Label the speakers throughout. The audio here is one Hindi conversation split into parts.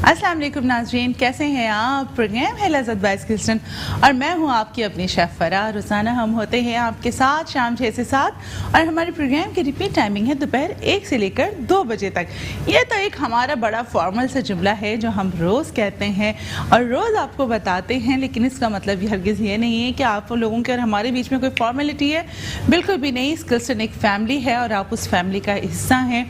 Speaker 1: अस्सलाम वालेकुम नाज़रीन, कैसे हैं आप। प्रोग्राम है लज़्ज़त बाय स्किल्सन और मैं हूं आपकी अपनी शेफ़ फराह। रोज़ाना हम होते हैं आपके साथ शाम 6 से 7 और हमारे प्रोग्राम की रिपीट टाइमिंग है दोपहर 1 से लेकर 2 बजे तक। ये तो एक हमारा बड़ा फॉर्मल सा जुमला है जो हम रोज़ कहते हैं और रोज़ आपको बताते हैं, लेकिन इसका मतलब ये हरगिज़ ये नहीं है कि आप लोगों के और हमारे बीच में कोई फॉर्मेलिटी है, बिल्कुल भी नहीं। स्किल्सन एक फैमिली है और आप उस फैमिली का हिस्सा हैं।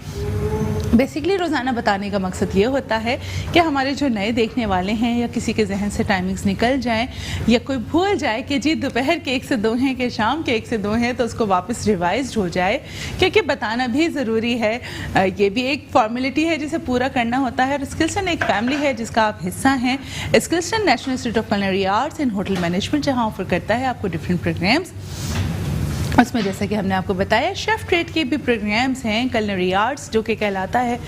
Speaker 1: बेसिकली रोज़ाना बताने का मकसद ये होता है कि हमारे जो नए देखने वाले हैं या किसी के जहन से टाइमिंग्स निकल जाएं या कोई भूल जाए कि जी दोपहर के 1 से 2 हैं कि शाम के 1 से 2 हैं, तो उसको वापस रिवाइज हो जाए, क्योंकि बताना भी ज़रूरी है। ये भी एक फॉर्मेलिटी है जिसे पूरा करना होता है। और स्किल्सन एक फैमिली है जिसका आप हिस्सा हैं। स्किल्सन National Institute of Culinary Arts and Hotel Management जहाँ ऑफर करता है आपको डिफरेंट प्रोग्राम्स। उसमें जैसा कि हमने आपको बताया शेफ़ ट्रेड के भी प्रोग्राम्स हैं। कुलिनरी आर्ट्स जो कि कहलाता है,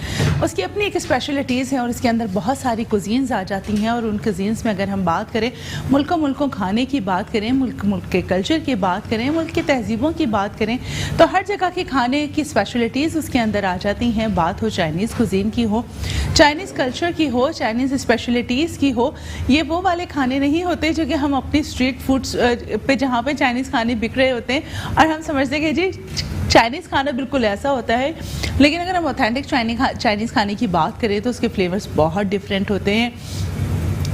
Speaker 1: उसकी अपनी एक स्पेशलिटीज़ हैं और इसके अंदर बहुत सारी कुजीन्स आ जाती हैं। और उन कुजीन्स में अगर हम बात करें, मुल्कों खाने की बात करें, मुल्क के कल्चर की बात करें, मुल्क की तहजीबों की बात करें, तो हर जगह के खाने की स्पेशलिटीज़ उसके अंदर आ जाती हैं। बात हो चाइनीज़ कुजीन की हो, चाइनीज़ कल्चर की हो, चाइनीज़ स्पेशलिटीज़ की हो, ये वो वाले खाने नहीं होते जो कि हम अपनी स्ट्रीट फूड्स पे जहाँ पे चाइनीज़ खाने बिक रहे होते हैं और हम समझते हैं कि जी चाइनीज़ खाना बिल्कुल ऐसा होता है। लेकिन अगर हम ऑथेंटिक चाइनीज़ खाने की बात करें तो उसके फ्लेवर्स बहुत डिफरेंट होते हैं।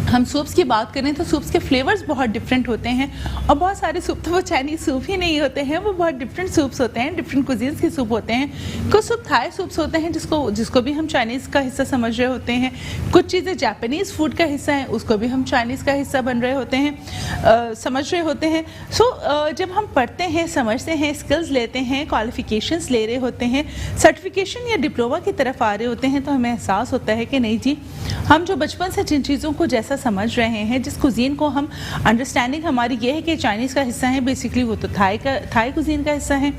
Speaker 1: हम सूप्स की बात करें तो सूप्स के फ्लेवर्स बहुत डिफरेंट होते हैं और बहुत सारे सूप तो वो चाइनीज़ सूप ही नहीं होते हैं, वो बहुत डिफरेंट सूप्स होते हैं, डिफरेंट कुजीन्स के सूप होते हैं। कुछ सूप थाई सूप्स होते हैं जिसको भी हम चाइनीज़ का हिस्सा समझ रहे होते हैं। कुछ चीज़ें जापानीज़ फूड का हिस्सा हैं, उसको भी हम चाइनीज़ का हिस्सा बन रहे होते हैं, समझ रहे होते हैं। जब हम पढ़ते हैं, समझते हैं, स्किल्स लेते हैं, क्वालिफिकेशंस ले रहे होते हैं, सर्टिफिकेशन या डिप्लोमा की तरफ आ रहे होते हैं, तो हमें एहसास होता है कि नहीं जी, हम जो बचपन से जिन चीज़ों को जैसा समझ रहे हैं, जिस कुजीन को हम अंडरस्टैंडिंग हमारी ये है कि चाइनीज़ का हिस्सा है, बेसिकली वो तो थाई कुजीन का हिस्सा है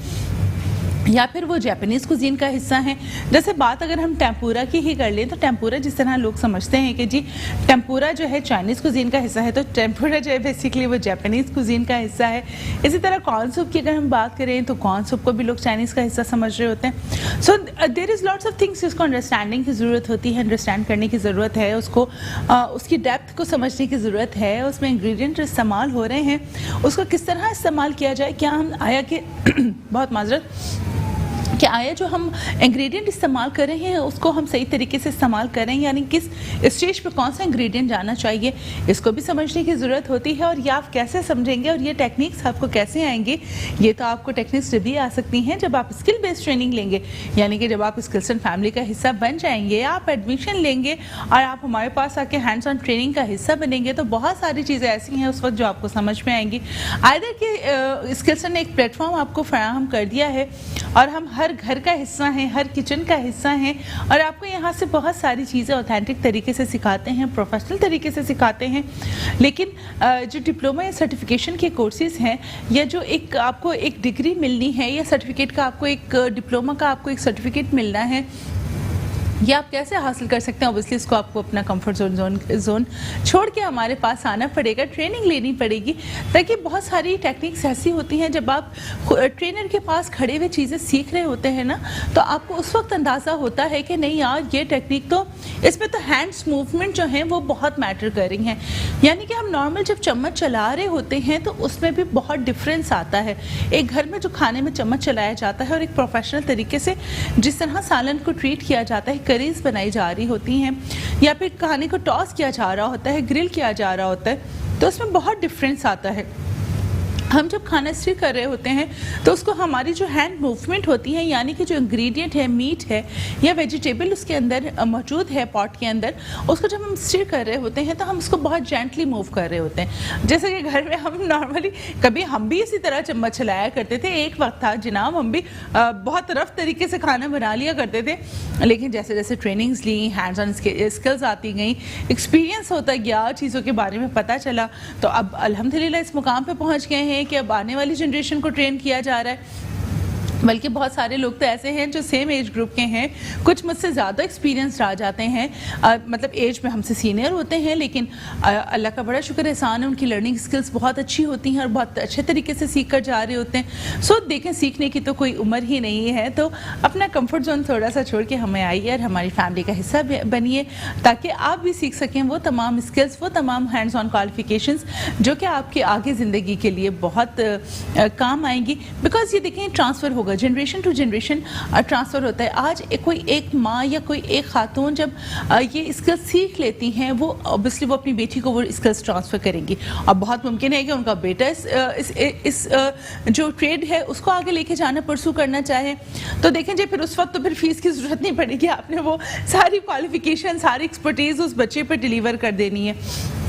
Speaker 1: या फिर वो जापानीज़ कुजीन का हिस्सा है। जैसे बात अगर हम टेम्पुरा की ही कर लें तो टेम्पुरा जिस तरह लोग समझते हैं कि जी टेम्पुरा जो है चाइनीज़ कुजीन का हिस्सा है, तो टेम्पुरा जो है बेसिकली वो जापानीज़ कुजीन का हिस्सा है। इसी तरह कॉर्न सूप की अगर हम बात करें तो कॉर्न सूप को भी लोग चाइनीज़ का हिस्सा समझ रहे होते हैं। So there is lots of things जिसको अंडरस्टैंडिंग की ज़रूरत होती है, अंडरस्टैंड करने की ज़रूरत है, उसको उसकी डेप्थ को समझने की ज़रूरत है। उसमें इंग्रेडिएंट इस्तेमाल हो रहे हैं, उसको किस तरह इस्तेमाल किया जाए, क्या हम आया कि बहुत माजरत कि आया जो हम इंग्रेडिएंट इस्तेमाल कर रहे हैं उसको हम सही तरीके से इस्तेमाल करें, यानी किस स्टेज पे कौन सा इंग्रेडिएंट जाना चाहिए, इसको भी समझने की ज़रूरत होती है। और ये आप कैसे समझेंगे और ये टेक्निक्स आपको कैसे आएंगे, ये तो आपको टेक्निक्स भी आ सकती हैं जब आप स्किल बेस्ड ट्रेनिंग लेंगे, यानी कि जब आप स्किल्सन फैमिली का हिस्सा बन जाएंगे, आप एडमिशन लेंगे और आप हमारे पास आके हैंड्स ऑन ट्रेनिंग का हिस्सा बनेंगे, तो बहुत सारी चीज़ें ऐसी हैं उस वक्त जो आपको समझ में आएंगी। आइदर कि स्किल्सन ने एक प्लेटफॉर्म आपको फराहम कर दिया है और हम हर घर का हिस्सा हैं, हर किचन का हिस्सा हैं और आपको यहाँ से बहुत सारी चीज़ें ऑथेंटिक तरीके से सिखाते हैं, प्रोफेशनल तरीके से सिखाते हैं। लेकिन जो डिप्लोमा या सर्टिफिकेशन के कोर्सेज़ हैं या जो एक आपको एक डिग्री मिलनी है या सर्टिफिकेट का आपको एक डिप्लोमा का आपको एक सर्टिफिकेट मिलना है, ये आप कैसे हासिल कर सकते हैं। ऑब्वियसली इसको आपको अपना कंफर्ट जोन छोड़ के हमारे पास आना पड़ेगा, ट्रेनिंग लेनी पड़ेगी, ताकि बहुत सारी टेक्निक्स ऐसी होती हैं जब आप ट्रेनर के पास खड़े हुए चीज़ें सीख रहे होते हैं ना, तो आपको उस वक्त अंदाज़ा होता है कि नहीं यार ये टेक्निक तो इसमें तो हैंड्स मूवमेंट जो हैं वो बहुत मैटर कर रही हैं। यानी कि हम नॉर्मल जब चम्मच चला रहे होते हैं तो उसमें भी बहुत डिफरेंस आता है। एक घर में जो खाने में चम्मच चलाया जाता है और एक प्रोफेशनल तरीके से जिस तरह सालन को ट्रीट किया जाता है, करीज बनाई जा रही होती हैं या फिर खाने को टॉस किया जा रहा होता है, ग्रिल किया जा रहा होता है, तो उसमें बहुत डिफरेंस आता है। हम जब खाना स्टीर कर रहे होते हैं तो उसको हमारी जो हैंड मूवमेंट होती है, यानी कि जो इंग्रेडिएंट है, मीट है या वेजिटेबल उसके अंदर मौजूद है पॉट के अंदर, उसको जब हम स्टीर कर रहे होते हैं तो हम उसको बहुत जेंटली मूव कर रहे होते हैं। जैसे कि घर में हम नॉर्मली कभी हम भी इसी तरह चम्मच चलाया करते थे, एक वक्त था जनाब हम भी बहुत रफ तरीके से खाना बना लिया करते थे, लेकिन जैसे जैसे ट्रेनिंग्स ली, हैंड्स ऑन स्किल्स आती गई, एक्सपीरियंस होता गया, चीज़ों के बारे में पता चला, तो अब अल्हम्दुलिल्लाह इस मुकाम पर पहुँच गए हैं कि अब आने वाली जनरेशन को ट्रेन किया जा रहा है। बल्कि बहुत सारे लोग तो ऐसे हैं जो सेम एज ग्रुप के हैं, कुछ मुझसे ज़्यादा एक्सपीरियंस आ जाते हैं, मतलब एज में हमसे सीनियर होते हैं, लेकिन अल्लाह का बड़ा शुक्र एहसान है, उनकी लर्निंग स्किल्स बहुत अच्छी होती हैं और बहुत अच्छे तरीके से सीख कर जा रहे होते हैं। सो देखें, सीखने की तो कोई उम्र ही नहीं है, तो अपना कंफर्ट जोन थोड़ा सा छोड़ के हमें आइए और हमारी फैमिली का हिस्सा बनिए, ताकि आप भी सीख सकें वो तमाम स्किल्स, वो तमाम हैंड्स ऑन क्वालिफिकेशंस जो कि आपकी आगे ज़िंदगी के लिए बहुत काम आएंगी। बिकॉज ये देखें, ट्रांसफ़र होगा, जनरेशन टू जनरेशन ट्रांसफ़र होता है। आज कोई एक माँ या कोई एक खातून जब ये स्किल्स सीख लेती हैं, वो ऑब्वियसली वो अपनी बेटी को वो स्किल्स ट्रांसफ़र करेंगी। अब बहुत मुमकिन है कि उनका बेटा इस जो ट्रेड है उसको आगे लेके जाना, परसू करना चाहे, तो देखें जी फिर उस वक्त तो फिर फीस की ज़रूरत नहीं पड़ेगी, आपने वो सारी क्वालिफिकेशन, सारी एक्सपर्टीज़ उस बच्चे पर डिलीवर कर देनी है।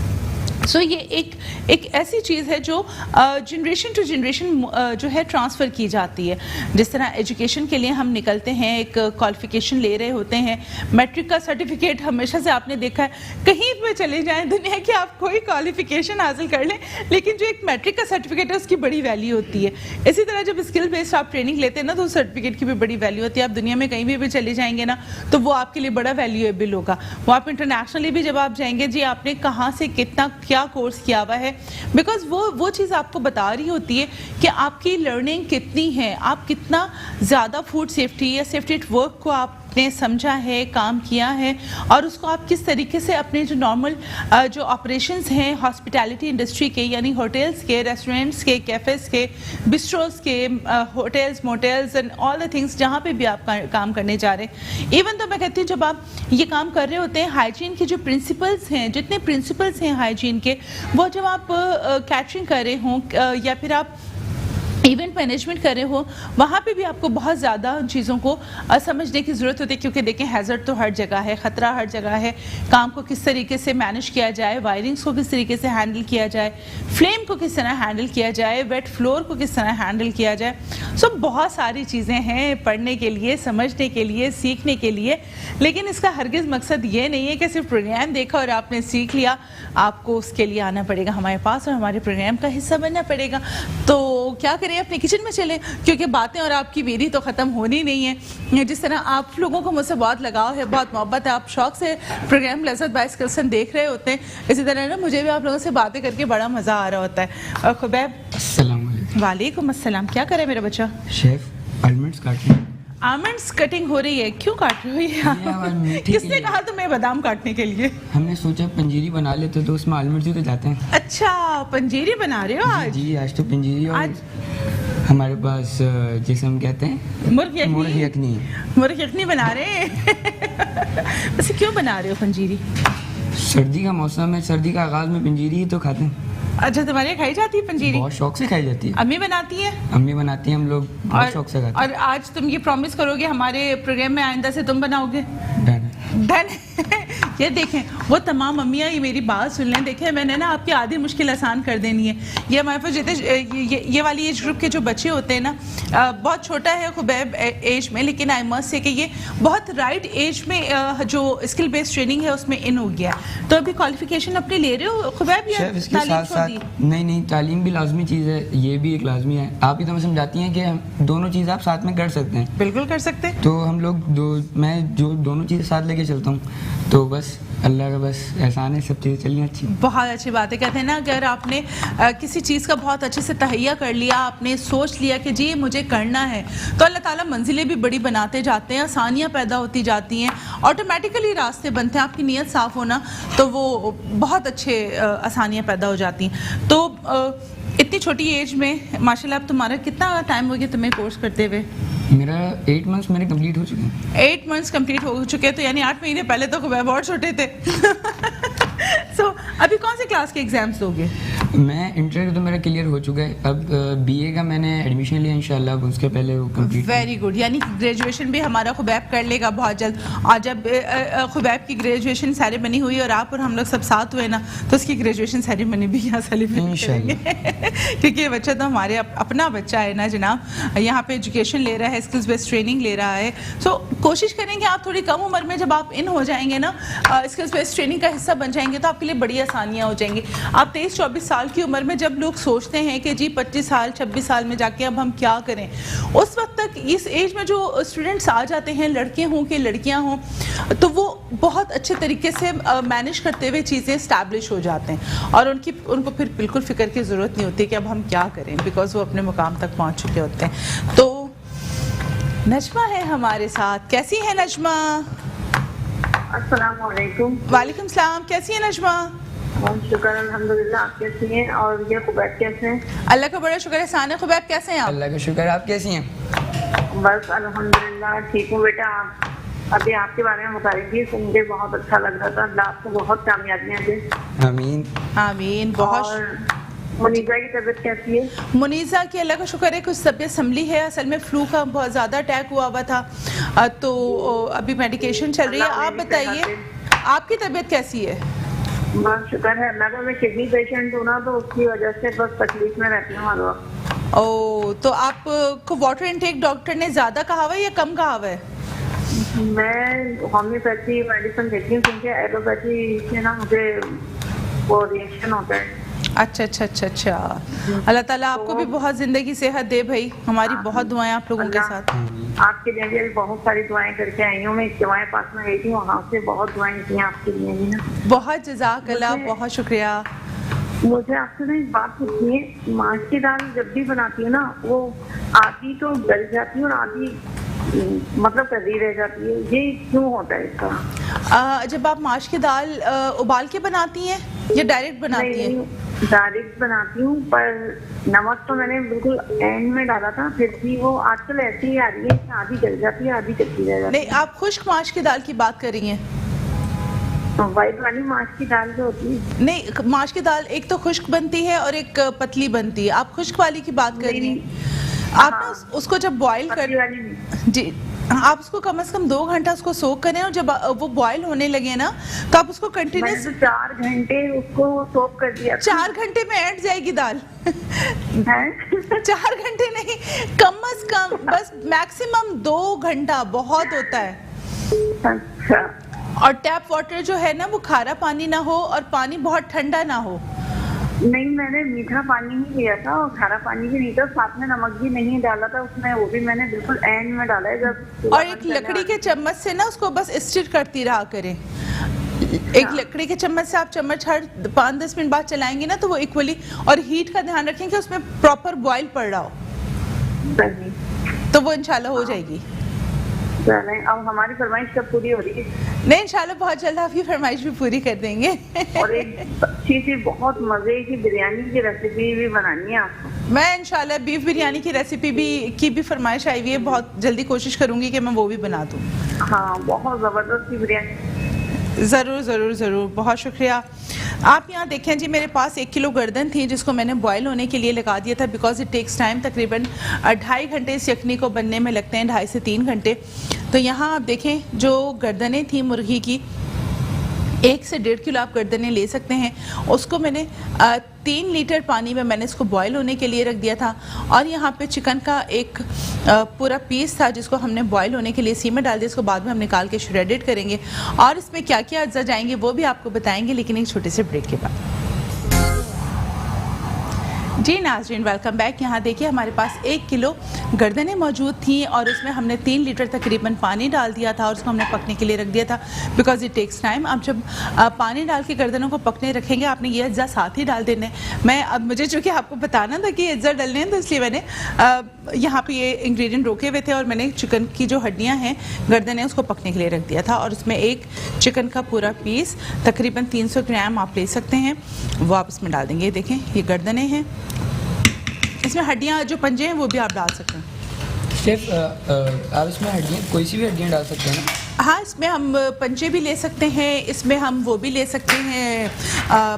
Speaker 1: सो ये एक ऐसी चीज़ है जो जनरेशन टू जनरेशन जो है ट्रांसफ़र की जाती है। जिस तरह एजुकेशन के लिए हम निकलते हैं, एक क्वालिफ़िकेशन ले रहे होते हैं, मैट्रिक का सर्टिफिकेट हमेशा से आपने देखा है, कहीं पे चले जाएं दुनिया की, आप कोई क्वालिफ़िकेशन हासिल कर लें, लेकिन जो एक मैट्रिक का सर्टिफिकेट है उसकी बड़ी वैल्यू होती है। इसी तरह जब स्किल बेस्ड आप ट्रेनिंग लेते हैं ना, तो उस सर्टिफिकेट की भी बड़ी वैल्यू होती है। आप दुनिया में कहीं भी चले जाएंगे ना, तो वो आपके लिए बड़ा वैल्यूएबल होगा। वो आप इंटरनेशनली भी जब आप जाएंगे, जी आपने कहाँ से कितना क्या कोर्स किया हुआ है, बिकॉज वो चीज़ आपको बता रही होती है कि आपकी लर्निंग कितनी है, आप कितना ज़्यादा फूड सेफ्टी या सेफ्टी एट वर्क को आपने समझा है, काम किया है, और उसको आप किस तरीके से अपने जो नॉर्मल जो ऑपरेशंस हैं हॉस्पिटैलिटी इंडस्ट्री के, यानी होटल्स के, रेस्टोरेंट्स के, कैफ़ेज़ के, बिस्ट्रोस के, hotels, motels and all the things जहाँ पे भी आप काम करने जा रहे हैं। इवन तो मैं कहती हूँ जब आप ये काम कर रहे होते हैं, हाइजीन के जो प्रिंसिपल्स हैं, जितने प्रिंसिपल्स हैं हाइजीन के, वो जब आप कैटरिंग कर रहे हों या फिर आप इवेंट मैनेजमेंट कर रहे हो, वहाँ पे भी आपको बहुत ज़्यादा चीज़ों को समझने की ज़रूरत होती है, क्योंकि देखें हैज़र्ड तो हर जगह है, ख़तरा हर जगह है, काम को किस तरीके से मैनेज किया जाए, वायरिंग्स को किस तरीके से हैंडल किया जाए, फ्लेम को किस तरह हैंडल किया जाए, वेट फ्लोर को किस तरह हैंडल किया जाए। सो बहुत सारी चीज़ें हैं पढ़ने के लिए, समझने के लिए, सीखने के लिए, लेकिन इसका हरगिज़ मकसद ये नहीं है कि सिर्फ प्रोग्राम देखा और आपने सीख लिया। आपको उसके लिए आना पड़ेगा हमारे पास और हमारे प्रोग्राम का हिस्सा बनना पड़ेगा। तो क्या करें, अपने किचन में चलें, क्योंकि बातें और आपकी मेरी तो ख़त्म होनी नहीं है। जिस तरह आप लोगों को मुझसे बहुत लगाव है, बहुत मोहब्बत है, आप शौक से प्रोग्राम लज़्ज़त बाय स्किल्सन देख रहे होते हैं, इसी तरह ना मुझे भी आप लोगों से बातें करके बड़ा मज़ा आ रहा होता है। और खुबैब, अस्सलाम वालेकुम अस्सलाम, क्या करे मेरा बच्चा?
Speaker 2: शेफ आलमंड्स काट रहे हैं।
Speaker 1: आलमंड्स कटिंग हो रही है, क्यों काट रही हो? किसने कहा तुम्हें बादाम काटने के लिए?
Speaker 2: हमने सोचा पंजीरी बना लेते तो उसमें आलमंड्स ही तो जाते हैं।
Speaker 1: अच्छा, पंजीरी बना रहे हो आज?
Speaker 2: जी आज तो पंजीरी, और आज हमारे पास जिसे हम कहते हैं
Speaker 1: मुर्ग यखनी बना रहे हैं। वैसे क्यों बना रहे हो पंजीरी?
Speaker 2: सर्दी का मौसम है, सर्दी का आगाज में पंजीरी ही तो खाते हैं।
Speaker 1: अच्छा, तुम्हारे यहाँ खाई जाती है पंजीरी?
Speaker 2: बहुत शौक से खाई जाती है।
Speaker 1: अम्मी बनाती है?
Speaker 2: अम्मी बनाती है, हम लोग बहुत शौक से खाते हैं।
Speaker 1: और आज तुम ये प्रॉमिस करोगे हमारे प्रोग्राम में आइंदा से तुम बनाओगे? डन। ये देखें, वो तमाम अम्मियाँ ये मेरी बात सुन लें, देखें मैंने ना आपकी आधी मुश्किल आसान कर देनी है। ये हमारे पास जितने ये वाली एज ग्रुप के जो बच्चे होते हैं ना, बहुत छोटा है खुबैब एज में, लेकिन आई मस्ट से कि ये बहुत राइट एज में जो स्किल बेस्ड ट्रेनिंग है उसमें इन हो गया। तो अभी क्वालिफिकेशन अपने ले रहे हो खुबैब, या तालीम छोड़ दी?
Speaker 2: नहीं, तालीम भी लाजमी चीज़ है, ये भी एक लाजमी है। आप ही तो हमें समझाती हैं कि दोनों चीज़ आप साथ में कर सकते हैं।
Speaker 1: बिल्कुल कर सकते हैं।
Speaker 2: तो हम लोग मैं जो दोनों चीज़ें साथ लेके चलता हूँ, तो बस अल्लाह का बस एहसान है, सब चीज़ें चलनी अच्छी।
Speaker 1: बहुत अच्छी बात है। कहते हैं ना, अगर आपने किसी चीज़ का बहुत अच्छे से तहैया कर लिया, आपने सोच लिया कि जी मुझे करना है, तो अल्लाह ताला मंजिलें भी बड़ी बनाते जाते हैं, आसानियाँ पैदा होती जाती हैं, ऑटोमेटिकली रास्ते बनते हैं। आपकी नीयत साफ़ होना तो वो बहुत अच्छे आसानियाँ पैदा हो जाती हैं। तो इतनी छोटी एज में माशाल्लाह, अब तुम्हारा कितना टाइम हो गया तुम्हें कोर्स करते हुए?
Speaker 2: मेरा 8 मंथ्स मेरे कंप्लीट हो चुके हैं।
Speaker 1: 8 मंथ्स कंप्लीट हो चुके हैं, तो यानी 8 महीने पहले तो खुबैब बहुत छोटे थे। अभी कौन से क्लास के एग्जाम्स दोगे?
Speaker 2: मैं इंटर तो मेरा क्लियर हो चुका है, अब बीए का मैंने एडमिशन लिया इंशाल्लाह, उसके पहले वो कंप्लीट।
Speaker 1: वेरी गुड, यानी ग्रेजुएशन भी हमारा खुबैब कर लेगा बहुत जल्द। और जब खुबैब की ग्रेजुएशन सेरेमनी हुई और आप और हम लोग सब साथ हुए ना, तो उसकी ग्रेजुएशन सेरेमनी भी यहाँ सेलिब्रेट करेंगे। क्योंकि ये बच्चा तो हमारे अपना बच्चा है ना जनाब, यहाँ पे एजुकेशन ले रहा है, स्किल्स बेस्ड ट्रेनिंग ले रहा है। सो कोशिश करेंगे आप थोड़ी कम उम्र में जब आप इन हो जाएंगे ना, स्किल्स बेस्ड ट्रेनिंग का हिस्सा बन जाएंगे, तो आपके लिए बड़ी आसानियाँ हो जाएंगी। आप 23-24 साल की उम्र में जब लोग सोचते हैं कि जी 25 साल 26 साल में जाके अब हम क्या करें, उस वक्त तक तक इस एज में जो स्टूडेंट्स आ जाते हैं, लड़के हों कि लड़कियां हों, तो वो बहुत अच्छे तरीके से मैनेज करते हुए चीज़ें इस्टेब्लिश हो जाते हैं और उनको फिर बिल्कुल फ़िक्र की ज़रूरत नहीं होती कि अब हम क्या करें, बिकॉज़ वो अपने मुकाम तक पहुंच चुके होते हैं। तो नजमा है हमारे साथ। कैसी है नजमा?
Speaker 3: अस्सलाम वालेकुम।
Speaker 1: वालेकुम सलाम। कैसी है नजमा?
Speaker 3: शुक्र अल्हम्दुलिल्लाह। आप कैसी हैं? और ये खुबैब कैसे हैं?
Speaker 1: अल्लाह का बड़ा शुक्र है। साना खुबैब कैसे हैं आप?
Speaker 2: अल्लाह का शुक्र। आप कैसी हैं?
Speaker 3: बस अल्हम्दुलिल्लाह ठीक हूँ बेटा। आप अभी आपके बारे में बता रही थी तो मुझे बहुत अच्छा लग रहा था। अल्लाह आपको बहुत कामयाबियाँ दे।
Speaker 2: आमीन
Speaker 1: आमीन। बहुत।
Speaker 3: और मुनीज़ा की तबीयत कैसी है?
Speaker 1: मुनीज़ा की अल्लाह का शुक्र है कुछ तबीयत संभली है। असल में फ्लू का बहुत ज़्यादा अटैक हुआ था, तो अभी मेडिकेशन चल रही है। आप बताइए आपकी तबीयत कैसी है?
Speaker 3: बस शुक्र है अल्लाह का। मैं किडनी पेशेंट हूँ ना, तो उसकी वजह से बस तकलीफ में रहती हूँ हर वक्त।
Speaker 1: ओ, तो आपको वाटर इनटेक डॉक्टर ने ज़्यादा कहा हुआ है या कम कहा हुआ है?
Speaker 3: मैं होम्योपैथी मेडिसिन देती हूँ क्योंकि एलोपैथी से ना मुझे वो रिएक्शन होता है।
Speaker 1: अच्छा अच्छा अच्छा अच्छा। अल्लाह ताला आपको भी बहुत ज़िंदगी सेहत दे भाई। हमारी बहुत दुआएं आप लोगों के साथ।
Speaker 3: आपके लिए भी बहुत सारी दुआएं करके आई हूँ। मैं इज्तिमाए पास में गई थी, वहाँ से बहुत दुआएं की आपके लिए भी ना।
Speaker 1: बहुत जज़ाकल्लाह, बहुत शुक्रिया।
Speaker 3: मुझे आपसे ना एक बात पूछनी है। माश की दाल जब भी बनाती हूँ ना, वो आधी तो गल जाती है और आधी मतलब कड़ी रह जाती है। ये क्यों होता है इसका?
Speaker 1: जब आप माश की दाल उबाल के बनाती हैं या डायरेक्ट बनाती हैं?
Speaker 3: डायरेक्ट बनाती हूँ, पर नमक तो मैंने बिल्कुल एंड में डाला था, फिर भी वो आजकल ऐसी ही आ रही है कि आधी जल जाती है आधी कच्ची रह जाती है।
Speaker 1: नहीं, आप खुश्क माश की दाल की बात कर रही हैं?
Speaker 3: वाइट वाली माश की दाल जो होती है।
Speaker 1: नहीं, माश की दाल एक तो खुश्क बनती है और एक पतली बनती है। आप खुश्क वाली की बात कर रही हैं? आप ना उसको जब बॉईल कर जी, आप उसको कम से कम 2 घंटा उसको सोक करें और जब वो बॉईल होने लगे ना तो आप उसको कंटिन्यूस
Speaker 3: 4 घंटे उसको सोक कर दिया।
Speaker 1: 4 घंटे में ऐंठ जाएगी दाल। 4 घंटे नहीं, कम से कम बस मैक्सिमम 2 घंटा बहुत होता है।
Speaker 3: अच्छा।
Speaker 1: और टैप वाटर जो है ना, वो खारा पानी ना हो और पानी बहुत ठंडा ना हो।
Speaker 3: नहीं, मैंने मीठा पानी ही लिया था और खारा पानी भी नहीं था, साथ में नमक भी नहीं डाला था उसमें। वो भी मैंने बिल्कुल एंड में डाला है जब।
Speaker 1: और एक लकड़ी के चम्मच से ना उसको बस स्टिर करती रहा करें। एक लकड़ी के चम्मच से आप चम्मच हर 5-10 मिनट बाद चलाएंगे ना तो वो इक्वली, और हीट का ध्यान रखें कि उसमें प्रॉपर बॉईल पड़ रहा हो, तो वो इंशाल्लाह हो जाएगी।
Speaker 3: अब हमारी फरमाइश कब पूरी हो रही है?
Speaker 1: नहीं, इंशाल्लाह बहुत जल्द आपकी फरमाइश भी पूरी कर देंगे।
Speaker 3: और एक अच्छी सी बहुत मजे की बिरयानी की रेसिपी भी बनानी है आपको।
Speaker 1: मैं इंशाल्लाह बीफ बिरयानी की रेसिपी की भी फरमाइश आई हुई है, बहुत जल्दी कोशिश करूंगी कि मैं वो भी बना दूं।
Speaker 3: हाँ, बहुत ज़बरदस्त की बिरयानी।
Speaker 1: ज़रूर ज़रूर ज़रूर, बहुत शुक्रिया। आप यहाँ देखें जी, मेरे पास 1 किलो गर्दन थी जिसको मैंने बॉयल होने के लिए लगा दिया था, बिकॉज इट टेक्स टाइम। तकरीबन 2.5 घंटे इस यखनी को बनने में लगते हैं, 2.5 से 3 घंटे। तो यहाँ आप देखें जो गर्दनें थी मुर्गी की, 1 से 1.5 किलो आप गर्दनें ले सकते हैं। उसको मैंने 3 लीटर पानी में मैंने इसको बॉयल होने के लिए रख दिया था। और यहाँ पे चिकन का एक पूरा पीस था जिसको हमने बॉयल होने के लिए सी में डाल दिया। इसको बाद में हम निकाल के श्रेडेड करेंगे और इसमें क्या क्या अज्जा जाएंगे वो भी आपको बताएंगे, लेकिन एक छोटे से ब्रेक के बाद। जी नाज़रीन, वेलकम बैक। यहाँ देखिए हमारे पास 1 किलो गर्दनें मौजूद थी और उसमें हमने 3 लीटर तकरीबन पानी डाल दिया था और उसको हमने पकने के लिए रख दिया था, बिकॉज इट टेक्स टाइम। अब जब पानी डाल के गर्दनों को पकने रखेंगे, आपने ये अज्जा साथ ही डाल देने। मैं अब मुझे चूँकि आपको बताना था कि अज्जा डालने हैं, तो इसलिए मैंने यहाँ पे ये इंग्रेडिएंट रोके हुए थे और मैंने चिकन की जो हड्डियाँ हैं गर्दन है उसको पकने के लिए रख दिया था। और उसमें एक चिकन का पूरा पीस तकरीबन 300 ग्राम आप ले सकते हैं, वो आप इसमें डाल देंगे। देखें ये गर्दनें हैं, इसमें हड्डियाँ जो पंजे हैं वो भी आप डाल सकते हैं।
Speaker 2: सिर्फ आप इसमें हड्डियाँ, कोई सी भी हड्डियाँ डाल सकते हैं ना?
Speaker 1: हाँ, इसमें हम पंजे भी ले सकते हैं, इसमें हम वो भी ले सकते हैं,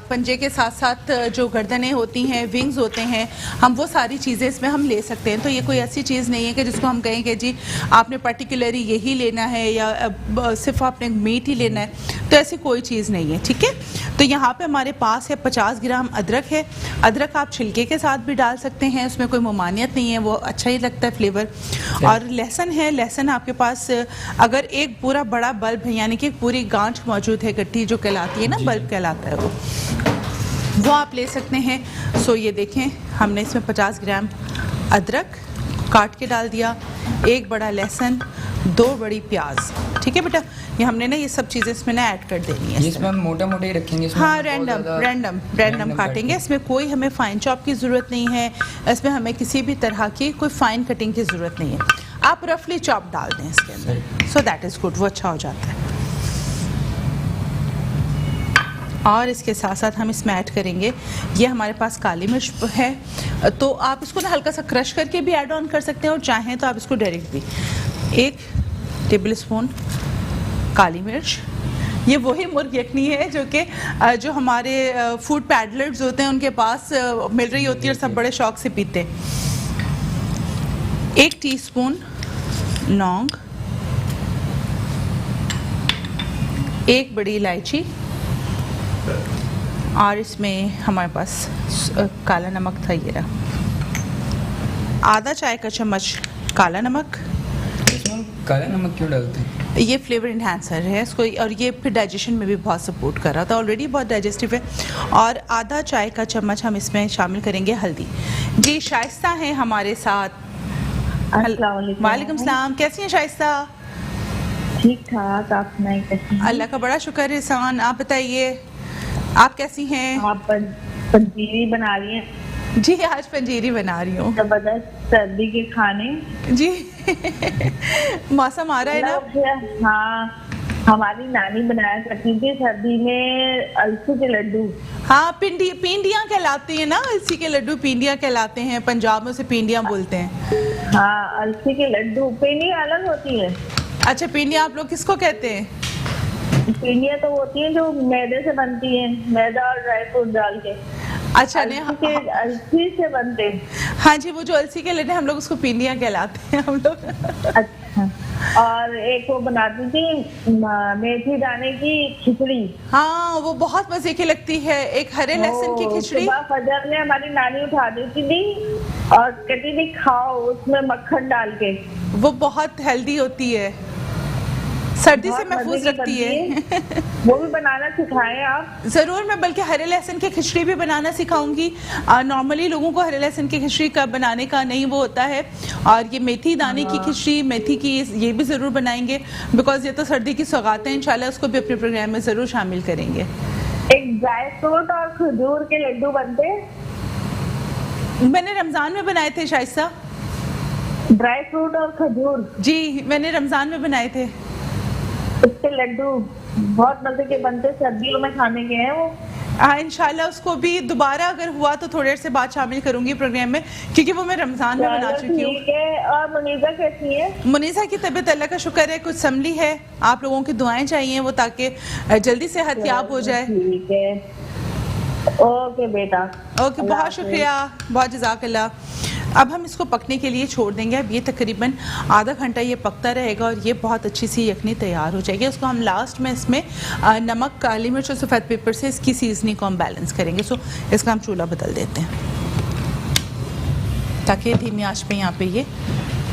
Speaker 1: पंजे के साथ साथ जो गर्दनें होती हैं, विंग्स होते हैं, हम वो सारी चीज़ें इसमें हम ले सकते हैं। तो ये कोई ऐसी चीज़ नहीं है कि जिसको हम कहें कि जी आपने पर्टिकुलरली यही लेना है या सिर्फ आपने मीट ही लेना है, तो ऐसी कोई चीज़ नहीं है। ठीक है, तो यहाँ पे हमारे पास है 50 ग्राम अदरक है। अदरक आप छिलके के साथ भी डाल सकते हैं, उसमें कोई ममानियत नहीं है, वो अच्छा ही लगता है फ्लेवर। और लहसुन है, लहसुन आपके पास अगर एक पूरा बड़ा बल्ब है, यानी कि पूरी गांठ मौजूद है, गट्टी जो कहलाती है ना, बल्ब कहलाता है वो आप ले सकते हैं। सो ये देखें हमने इसमें 50 ग्राम अदरक काट के डाल दिया, 1 बड़ा लहसुन, 2 बड़ी प्याज। ठीक है बेटा, ये हमने ना ये सब चीज़ें इसमें ना ऐड कर देनी है।
Speaker 2: इसमें हम मोटा मोटा ही रखेंगे इसमें?
Speaker 1: हाँ, रैंडम काटेंगे। इसमें कोई हमें फाइन चॉप की ज़रूरत नहीं है, इसमें हमें किसी भी तरह की कोई फाइन कटिंग की ज़रूरत नहीं है। आप रफली चॉप डाल दें इसके अंदर, सो दैट इज़ गुड, वो अच्छा हो जाता है। और इसके साथ साथ हम इसमें ऐड करेंगे, ये हमारे पास काली मिर्च है, तो आप इसको ना हल्का सा क्रश करके भी ऐड ऑन कर सकते हैं और चाहें तो आप इसको डायरेक्ट भी। 1 टेबल स्पून काली मिर्च। ये वही मुर्ग यखनी है जो हमारे फूड पैडलर्स होते हैं उनके पास मिल रही होती है और सब बड़े शौक से पीते हैं। 1 टीस्पून लौंग, 1 बड़ी इलायची, और इसमें हमारे पास काला नमक था, ये रहा। आधा चाय का चम्मच काला नमक।
Speaker 2: इसमें काला नमक क्यों डालते हैं?
Speaker 1: ये फ्लेवर इन्हांसर है इसको, और ये फिर डाइजेशन में भी बहुत सपोर्ट कर रहा था, ऑलरेडी बहुत डाइजेस्टिव है। और आधा चाय का चम्मच हम इसमें शामिल करेंगे हल्दी। जी शाइस्ता हैं हमारे साथ। वालेकुम सलाम, कैसी हैं शाइस्ता?
Speaker 4: ठीक ठाक, आप सुनाइए कैसी हैं?
Speaker 1: अल्लाह का बड़ा शुक्र है एहसान, आप बताइए आप कैसी हैं?
Speaker 4: आप पंजीरी बना रही हैं?
Speaker 1: जी आज पंजीरी बना रही हूँ।
Speaker 4: जबरदस्त सर्दी के खाने।
Speaker 1: जी मौसम आ रहा है ना।
Speaker 4: हाँ, हमारी नानी बनाया करती थी सर्दी में अलसी के लड्डू।
Speaker 1: हाँ, पिंडियाँ कहलाती हैं ना, अलसी के लड्डू पिंडियाँ कहलाते हैं, पंजाब में उसे पिंडियाँ बोलते हैं।
Speaker 4: हाँ, अलसी के लड्डू। पिंडियाँ अलग होती है।
Speaker 1: अच्छा, पिंडियाँ आप लोग किसको कहते हैं?
Speaker 4: पिंडियाँ तो होती हैं जो मैदे से बनती हैं, मैदा और ड्राई फ्रूट डाल के।
Speaker 1: अच्छा, नहीं,
Speaker 4: अलसी से बनते हैं।
Speaker 1: हाँ जी, वो जो अलसी के लड्डू हम लोग उसको पिंडियाँ कहलाते हैं हम लोग।
Speaker 4: अच्छा, और एक वो बनाती थी मेथी दाने की खिचड़ी।
Speaker 1: हाँ, वो बहुत मजे की लगती है, एक हरे लहसुन की खिचड़ी।
Speaker 4: सुबह फजर में हमारी नानी उठा देती थी और कहती थी खाओ, उसमें मक्खन डाल के।
Speaker 1: वो बहुत हेल्दी होती है, सर्दी से महफूज रखती है।
Speaker 4: वो भी बनाना सिखाएं आप।
Speaker 1: ज़रूर, मैं बल्कि हरे लहसुन की खिचड़ी भी बनाना सिखाऊंगी। नॉर्मली लोगों को हरे लहसुन की खिचड़ी का बनाने का नहीं वो होता है, और ये मेथी दाने की खिचड़ी, मेथी की, ये भी ज़रूर बनाएंगे, बिकॉज ये तो सर्दी की सौगात है। इंशाल्लाह उसको भी अपने प्रोग्राम में ज़रूर शामिल करेंगे।
Speaker 4: एक ड्राई फ्रूट और खजूर के लड्डू बनते,
Speaker 1: मैंने रमज़ान में बनाए थे शाइस्ता।
Speaker 4: ड्राई फ्रूट और खजूर?
Speaker 1: जी, मैंने रमज़ान में बनाए थे।
Speaker 4: उसके लड्डू बहुत मजे के बनते, सर्दियों में खाने के हैं वो।
Speaker 1: हाँ, इंशाल्लाह उसको भी दोबारा अगर हुआ तो थोड़ी देर से बाद शामिल करूंगी प्रोग्राम में, क्योंकि वो मैं रमज़ान में बना चुकी हूँ।
Speaker 4: ठीक है। और मुनीसा कैसी है?
Speaker 1: मुनीसा की तबीयत अल्लाह का शुक्र है कुछ संभली है। आप लोगों की दुआएं चाहिए वो, ताकि जल्दी सेहत याब हो जाए।
Speaker 4: ठीक है, ओके बेटा,
Speaker 1: ओके, बहुत शुक्रिया, बहुत जज़ाकल्लाह। अब हम इसको पकने के लिए छोड़ देंगे। अब ये तकरीबन आधा घंटा ये पकता रहेगा और ये बहुत अच्छी सी यखनी तैयार हो जाएगी। उसको हम लास्ट में इसमें नमक, काली मिर्च और सफ़ेद पेपर से इसकी सीजनिंग को हम बैलेंस करेंगे। सो इसका हम चूल्हा बदल देते हैं ताकि धीमी आंच पे यहाँ पे ये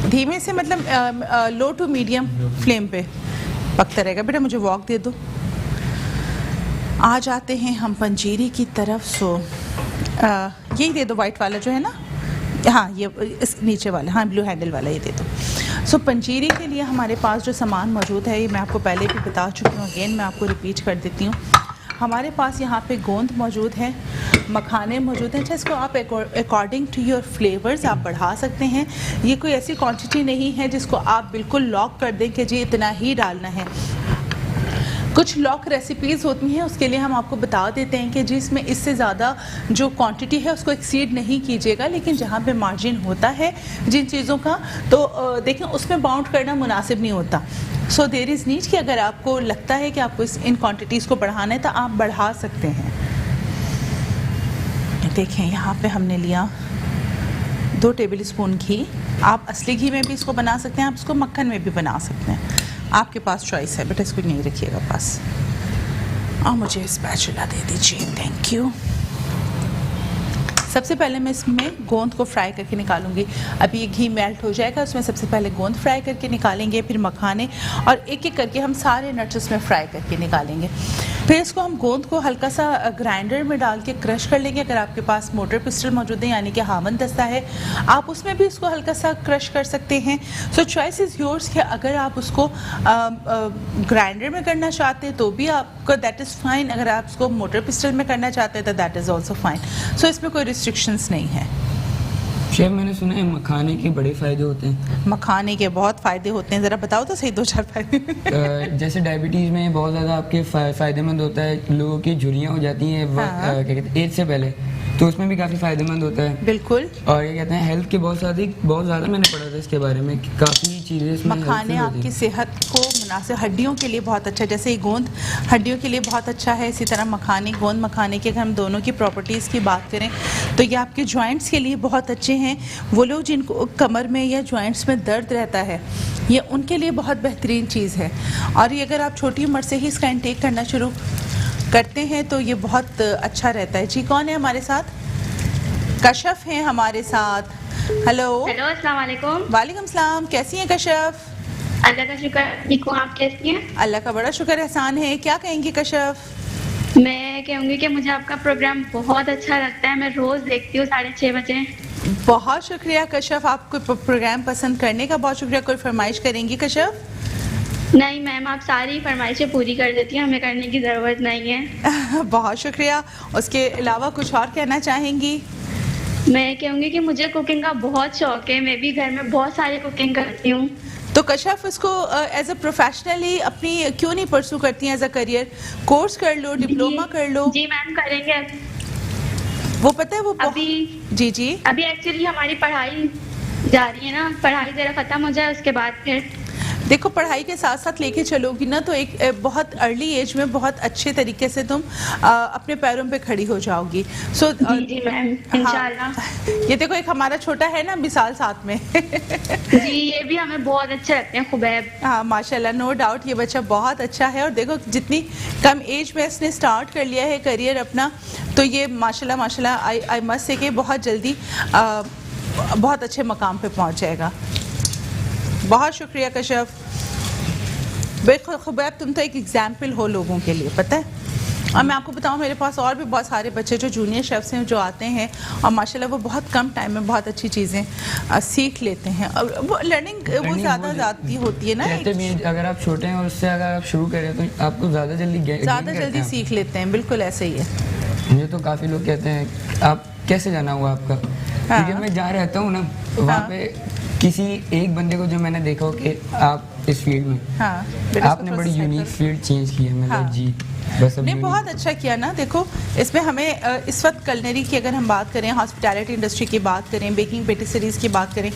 Speaker 1: धीमे से मतलब लो टू मीडियम फ्लेम पे पकता रहेगा। बेटा मुझे वॉक दे दो। आ जाते हैं हम पंजीरी की तरफ। सो यही दे दो, वाइट वाला जो है ना, हाँ ये इस नीचे वाला, हाँ ब्लू हैंडल वाला, ये दे दो। सो पंजीरी के लिए हमारे पास जो सामान मौजूद है ये मैं आपको पहले भी बता चुकी हूँ, अगेन मैं आपको रिपीट कर देती हूँ। हमारे पास यहाँ पे गोंद मौजूद है, मखाने मौजूद हैं। अच्छा, इसको आप अकॉर्डिंग टू योर फ्लेवर्स आप बढ़ा सकते हैं। ये कोई ऐसी क्वांटिटी नहीं है जिसको आप बिल्कुल लॉक कर दें कि जी इतना ही डालना है। कुछ लॉक रेसिपीज़ होती हैं, उसके लिए हम आपको बता देते हैं कि जी इसमें इससे ज़्यादा जो क्वांटिटी है उसको एक्सीड नहीं कीजिएगा, लेकिन जहाँ पे मार्जिन होता है जिन चीज़ों का, तो देखें उसमें बाउंड करना मुनासिब नहीं होता। सो देयर इज़ नीड कि अगर आपको लगता है कि आपको इन क्वांटिटीज़ को बढ़ाना है तो आप बढ़ा सकते हैं। देखें यहाँ पे हमने लिया 2 टेबल स्पून घी। आप असली घी में भी इसको बना सकते हैं, आप इसको मक्खन में भी बना सकते हैं, आपके पास चॉइस है। बेटा इसको नहीं रखिएगा पास, और मुझे स्पैचुला दे दीजिए, थैंक यू। सबसे पहले मैं इसमें गोंद को फ्राई करके निकालूंगी। अभी ये घी मेल्ट हो जाएगा, उसमें सबसे पहले गोंद फ्राई करके निकालेंगे, फिर मखाने, और एक एक करके हम सारे नट्स उसमें फ्राई करके निकालेंगे। फिर इसको हम गोंद को हल्का सा ग्राइंडर में डाल के क्रश कर लेंगे। अगर आपके पास मोटर पिस्टल मौजूद है यानी कि हामन दस्ता है, आप उसमें भी इसको हल्का सा क्रश कर सकते हैं। सो चॉइस इज़ योर्स कि अगर आप उसको ग्राइंडर में करना चाहते हैं तो भी आपको दैट इज़ फाइन, अगर आप उसको मोटर पिस्टल में करना चाहते हैं तो दैट इज़ ऑल्सो फाइन। सो इसमें कोई रिस्ट्रिक्शंस नहीं है।
Speaker 2: शेफ मैंने सुना है मखाने के बड़े फ़ायदे होते हैं।
Speaker 1: मखाने के बहुत फ़ायदे होते हैं, ज़रा बताओ तो सही 2-4 फ़ायदे।
Speaker 2: जैसे डायबिटीज़ में बहुत ज़्यादा आपके फ़ायदेमंद होता है, लोगों की झुर्रियाँ हो जाती हैं
Speaker 1: हाँ।
Speaker 2: क्या कहते हैं एज से पहले, तो उसमें भी काफ़ी फ़ायदेमंद होता है।
Speaker 1: बिल्कुल।
Speaker 2: और ये कहते हैं हेल्थ के बहुत ज़्यादा मैंने पढ़ा था इसके बारे में, काफ़ी चीज़ें इसमें
Speaker 1: मखाने आपकी सेहत को मुनासिब, हड्डियों के लिए बहुत अच्छा है। जैसे ये गोंद हड्डियों के लिए बहुत अच्छा है, इसी तरह मखाने, गोंद मखाने के अगर हम दोनों की प्रॉपर्टीज़ की बात करें तो ये आपके जॉइंट्स के लिए बहुत अच्छे हैं। वो लोग जिनको कमर में या जॉइंट्स में दर्द रहता है, ये उनके लिए बहुत बेहतरीन चीज़ है। और ये अगर आप छोटी उम्र से ही इसका इंटेक करना शुरू करते हैं तो ये बहुत अच्छा रहता है। जी कौन है हमारे साथ? कशफ हैं हमारे साथ। हेलो।
Speaker 5: हेलो, अस्सलाम वालेकुम।
Speaker 1: वालेकुम सलाम, कैसी हैं कशफ?
Speaker 5: अल्लाह का शुक्र, ठीक हूँ। आप कैसी हैं?
Speaker 1: अल्लाह का बड़ा शुक्र एहसान है। क्या कहेंगी कशफ?
Speaker 5: मैं कहूँगी कि मुझे आपका प्रोग्राम बहुत अच्छा लगता है, मैं रोज़ देखती हूँ 6:30 बजे।
Speaker 1: बहुत शुक्रिया कशफ, आपको प्रोग्राम पसंद करने का बहुत शुक्रिया। कोई फरमाइश करेंगी कशफ?
Speaker 5: नहीं मैम, आप सारी फरमाइशें पूरी कर देती हैं, हमें करने की ज़रूरत नहीं है।
Speaker 1: बहुत शुक्रिया। उसके अलावा कुछ और कहना चाहेंगी?
Speaker 5: मैं कहूँगी कि मुझे कुकिंग का बहुत शौक है, मैं भी घर में बहुत सारी कुकिंग करती हूँ।
Speaker 1: तो कशफ इसको एज अ प्रोफेशनली अपनी क्यों नहीं परसू करती हैं एज अ करियर? कोर्स कर लो, डिप्लोमा कर लो।
Speaker 5: जी मैम, करेंगे।
Speaker 1: वो पता है वो
Speaker 5: अभी
Speaker 1: जी
Speaker 5: अभी एक्चुअली हमारी पढ़ाई जा रही है ना, पढ़ाई ज़रा ख़त्म हो जाए उसके बाद फिर
Speaker 1: देखो, पढ़ाई के साथ साथ लेके चलोगी ना तो एक बहुत अर्ली एज में बहुत अच्छे तरीके से तुम अपने पैरों पे खड़ी हो जाओगी। सो
Speaker 5: जी मैम, इंशाल्लाह।
Speaker 1: ये देखो एक हमारा छोटा है ना मिसाल साथ में।
Speaker 5: जी, ये भी हमें बहुत अच्छे लगते हैं खुबैब।
Speaker 1: हाँ माशाल्लाह, नो डाउट ये बच्चा बहुत अच्छा है। और देखो जितनी कम एज में इसने स्टार्ट कर लिया है करियर अपना, तो ये माशाल्लाह आई मस्ट से कि बहुत जल्दी बहुत अच्छे मकाम पे पहुंच जाएगा। बहुत शुक्रिया कशफ। खुबैब तुम तो एक एग्जाम्पल हो लोगों के लिए, पता है। और मैं आपको बताऊं, मेरे पास और भी बहुत सारे बच्चे जो जूनियर शेफ्स हैं जो आते हैं और माशाल्लाह वो बहुत कम टाइम में बहुत अच्छी चीज़ें सीख लेते हैं। और वो लर्निंग वो ज़्यादा होती है ना,
Speaker 2: अगर आप छोटे हैं और उससे अगर आप शुरू करें तो आपको ज़्यादा जल्दी
Speaker 1: सीख लेते हैं। बिल्कुल ऐसे ही है।
Speaker 2: मुझे तो काफ़ी लोग कहते हैं आप कैसे जाना हुआ आपका, क्योंकि मैं जहाँ रहता हूँ ना वहाँ पे किसी एक बंदे को जो मैंने देखा हो कि आप इस फील्ड में आपने बड़ी यूनिक फील्ड चेंज की है। मतलब जी बस
Speaker 1: नहीं, बहुत अच्छा किया ना। देखो इसमें हमें इस वक्त कलनरी की अगर हम बात करें, हॉस्पिटैलिटी इंडस्ट्री की बात करें, बेकिंग पेटिसरीज की बात करें,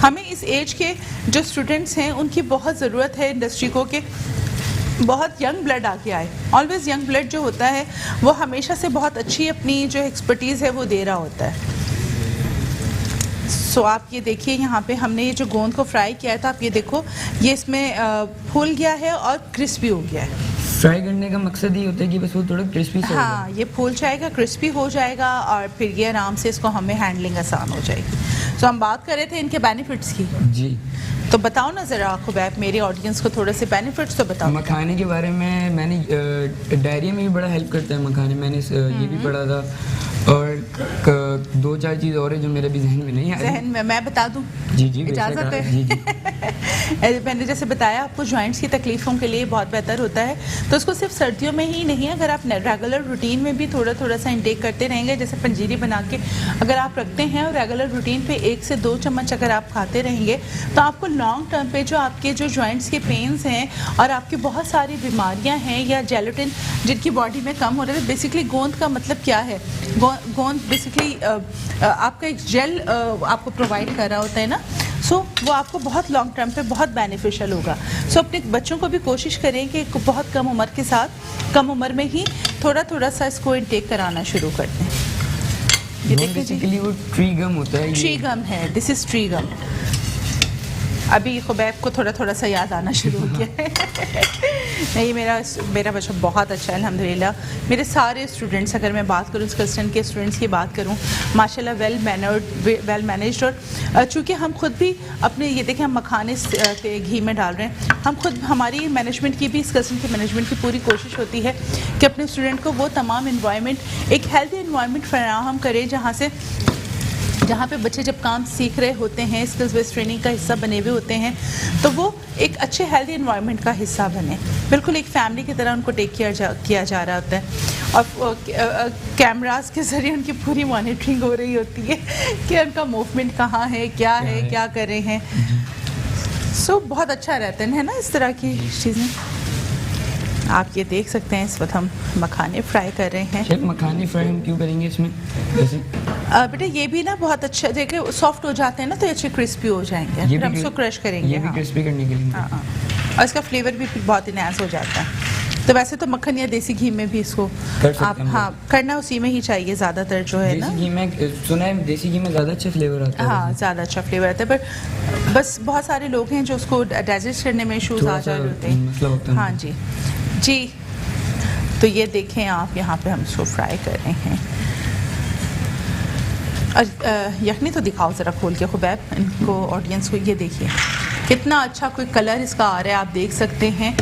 Speaker 1: हमें इस एज के जो स्टूडेंट्स हैं उनकी बहुत ज़रूरत है इंडस्ट्री को कि बहुत यंग ब्लड आके आए। ऑलवेज यंग ब्लड जो होता है वो हमेशा से बहुत अच्छी अपनी जो एक्सपर्टीज़ है वो दे रहा होता है। सो आप ये देखिए यहाँ पे हमने ये जो गोंद को फ्राई किया है, तो आप ये देखो ये इसमें फूल गया है और क्रिस्पी हो गया है।
Speaker 2: फ्राई करने का मकसद ये होता है कि बस वो थोड़ा क्रिस्पी सा
Speaker 1: हाँ, ये फूल जाएगा, क्रिस्पी हो जाएगा और फिर ये आराम से इसको हमें हैंडलिंग आसान हो जाएगी। सो हम बात कर रहे थे इनके बेनिफिट्स की।
Speaker 2: जी
Speaker 1: तो बताओ ना ज़रा खुबैब, मेरी ऑडियंस को थोड़े से बेनिफिट्स तो बताओ।
Speaker 2: मखाने के बारे में मैंने डायरिया में भी बड़ा हेल्प करता है मखाने, मैंने ये भी पढ़ा था। और 2-4 चीज़ और है जो मेरे भी जहन में नहीं आ रही।
Speaker 1: जहन में मैं बता दूं?
Speaker 2: जी
Speaker 1: इजाज़त है?
Speaker 2: जी।
Speaker 1: मैंने जैसे बताया आपको जॉइंट्स की तकलीफ़ों के लिए बहुत बेहतर होता है, तो उसको सिर्फ सर्दियों में ही नहीं, अगर आप रेगुलर रूटीन में भी थोड़ा सा इंटेक करते रहेंगे, जैसे पंजीरी बना के अगर आप रखते हैं और रेगुलर रूटीन पे 1 से 2 चम्मच अगर आप खाते रहेंगे, तो आपको लॉन्ग टर्म पे जो आपके जो जॉइंट्स के पेन्स हैं और आपकी बहुत सारी बीमारियाँ हैं या जेलेटिन जिनकी बॉडी में कम हो रहे हैं। बेसिकली गोंद का मतलब क्या है? गोंद बेसिकली आपका एक जेल आपको प्रोवाइड कर रहा होता है ना, सो वो आपको बहुत लॉन्ग टर्म पे बहुत बेनिफिशियल होगा। सो अपने बच्चों को भी कोशिश करें कि बहुत कम उम्र के साथ, कम उम्र में ही थोड़ा सा इसको इंटेक कराना शुरू कर दें। ये देखिए
Speaker 2: बेसिकली वो ट्री गम होता है,
Speaker 1: ट्री गम है, दिस इज़ ट्री गम। अभी खुबैब को थोड़ा थोड़ा सा याद आना शुरू हो गया है। नहीं, मेरा बच्चा बहुत अच्छा है अल्हम्दुलिल्लाह। मेरे सारे स्टूडेंट्स, अगर मैं बात करूँ स्कस्टन के स्टूडेंट्स की बात करूँ, माशाल्लाह वेल मैनेज्ड। और चूँकि हम खुद भी अपने ये देखें, हम मखाने घी में डाल रहे हैं, हम खुद, हमारी मैनेजमेंट की भी, स्कस्टन के मैनेजमेंट की पूरी कोशिश होती है कि अपने स्टूडेंट को वो तमाम इन्वायरमेंट, एक हेल्दी इन्वायरमेंट फराहम करें जहाँ पे बच्चे जब काम सीख रहे होते हैं, स्किल्स बेस्ड ट्रेनिंग का हिस्सा बने हुए होते हैं, तो वो एक अच्छे हेल्दी इन्वायरमेंट का हिस्सा बने, बिल्कुल एक फैमिली की तरह उनको टेक किया जा रहा होता है। और कैमरास के ज़रिए उनकी पूरी मॉनिटरिंग हो रही होती है कि उनका मूवमेंट कहाँ है, क्या कर रहे हैं। सो बहुत अच्छा रहता है ना इस तरह की चीज़ें। आप ये देख सकते हैं, इस वक्त हम मखाने फ्राई कर रहे हैं।
Speaker 2: शेफ, मखाने फ्राई हम क्यों करेंगे इसमें? जैसे
Speaker 1: बेटा ये भी ना बहुत अच्छा, देखिए सॉफ्ट हो जाते हैं ना, तो अच्छे क्रिस्पी हो जाएंगे। फिर हम इसको क्रश करेंगे,
Speaker 2: ये भी क्रिस्पी करने के लिए।
Speaker 1: हाँ, और इसका फ्लेवर भी बहुत इनहैंस हो जाता है। तो वैसे तो मक्खन या देसी घी में भी इसको आप करना उसी में ही चाहिए ज़्यादातर, जो है ना।
Speaker 2: देसी घी में सुना है, देसी घी में ज़्यादा अच्छा फ्लेवर आता है।
Speaker 1: हाँ, ज़्यादा अच्छा फ्लेवर आता है, पर बस बहुत सारे लोग हैं जो उसको डाइजेस्ट करने में इशूज़ आ जा रहे होते हैं। हाँ जी। तो ये देखें आप, यहाँ पे हम इसको फ्राई कर रहे हैं। और यखनी तो दिखाओ ज़रा खोल के खुबैब, इनको, ऑडियंस को। ये देखिए कितना अच्छा कोई कलर इसका आ रहा है, आप देख सकते हैं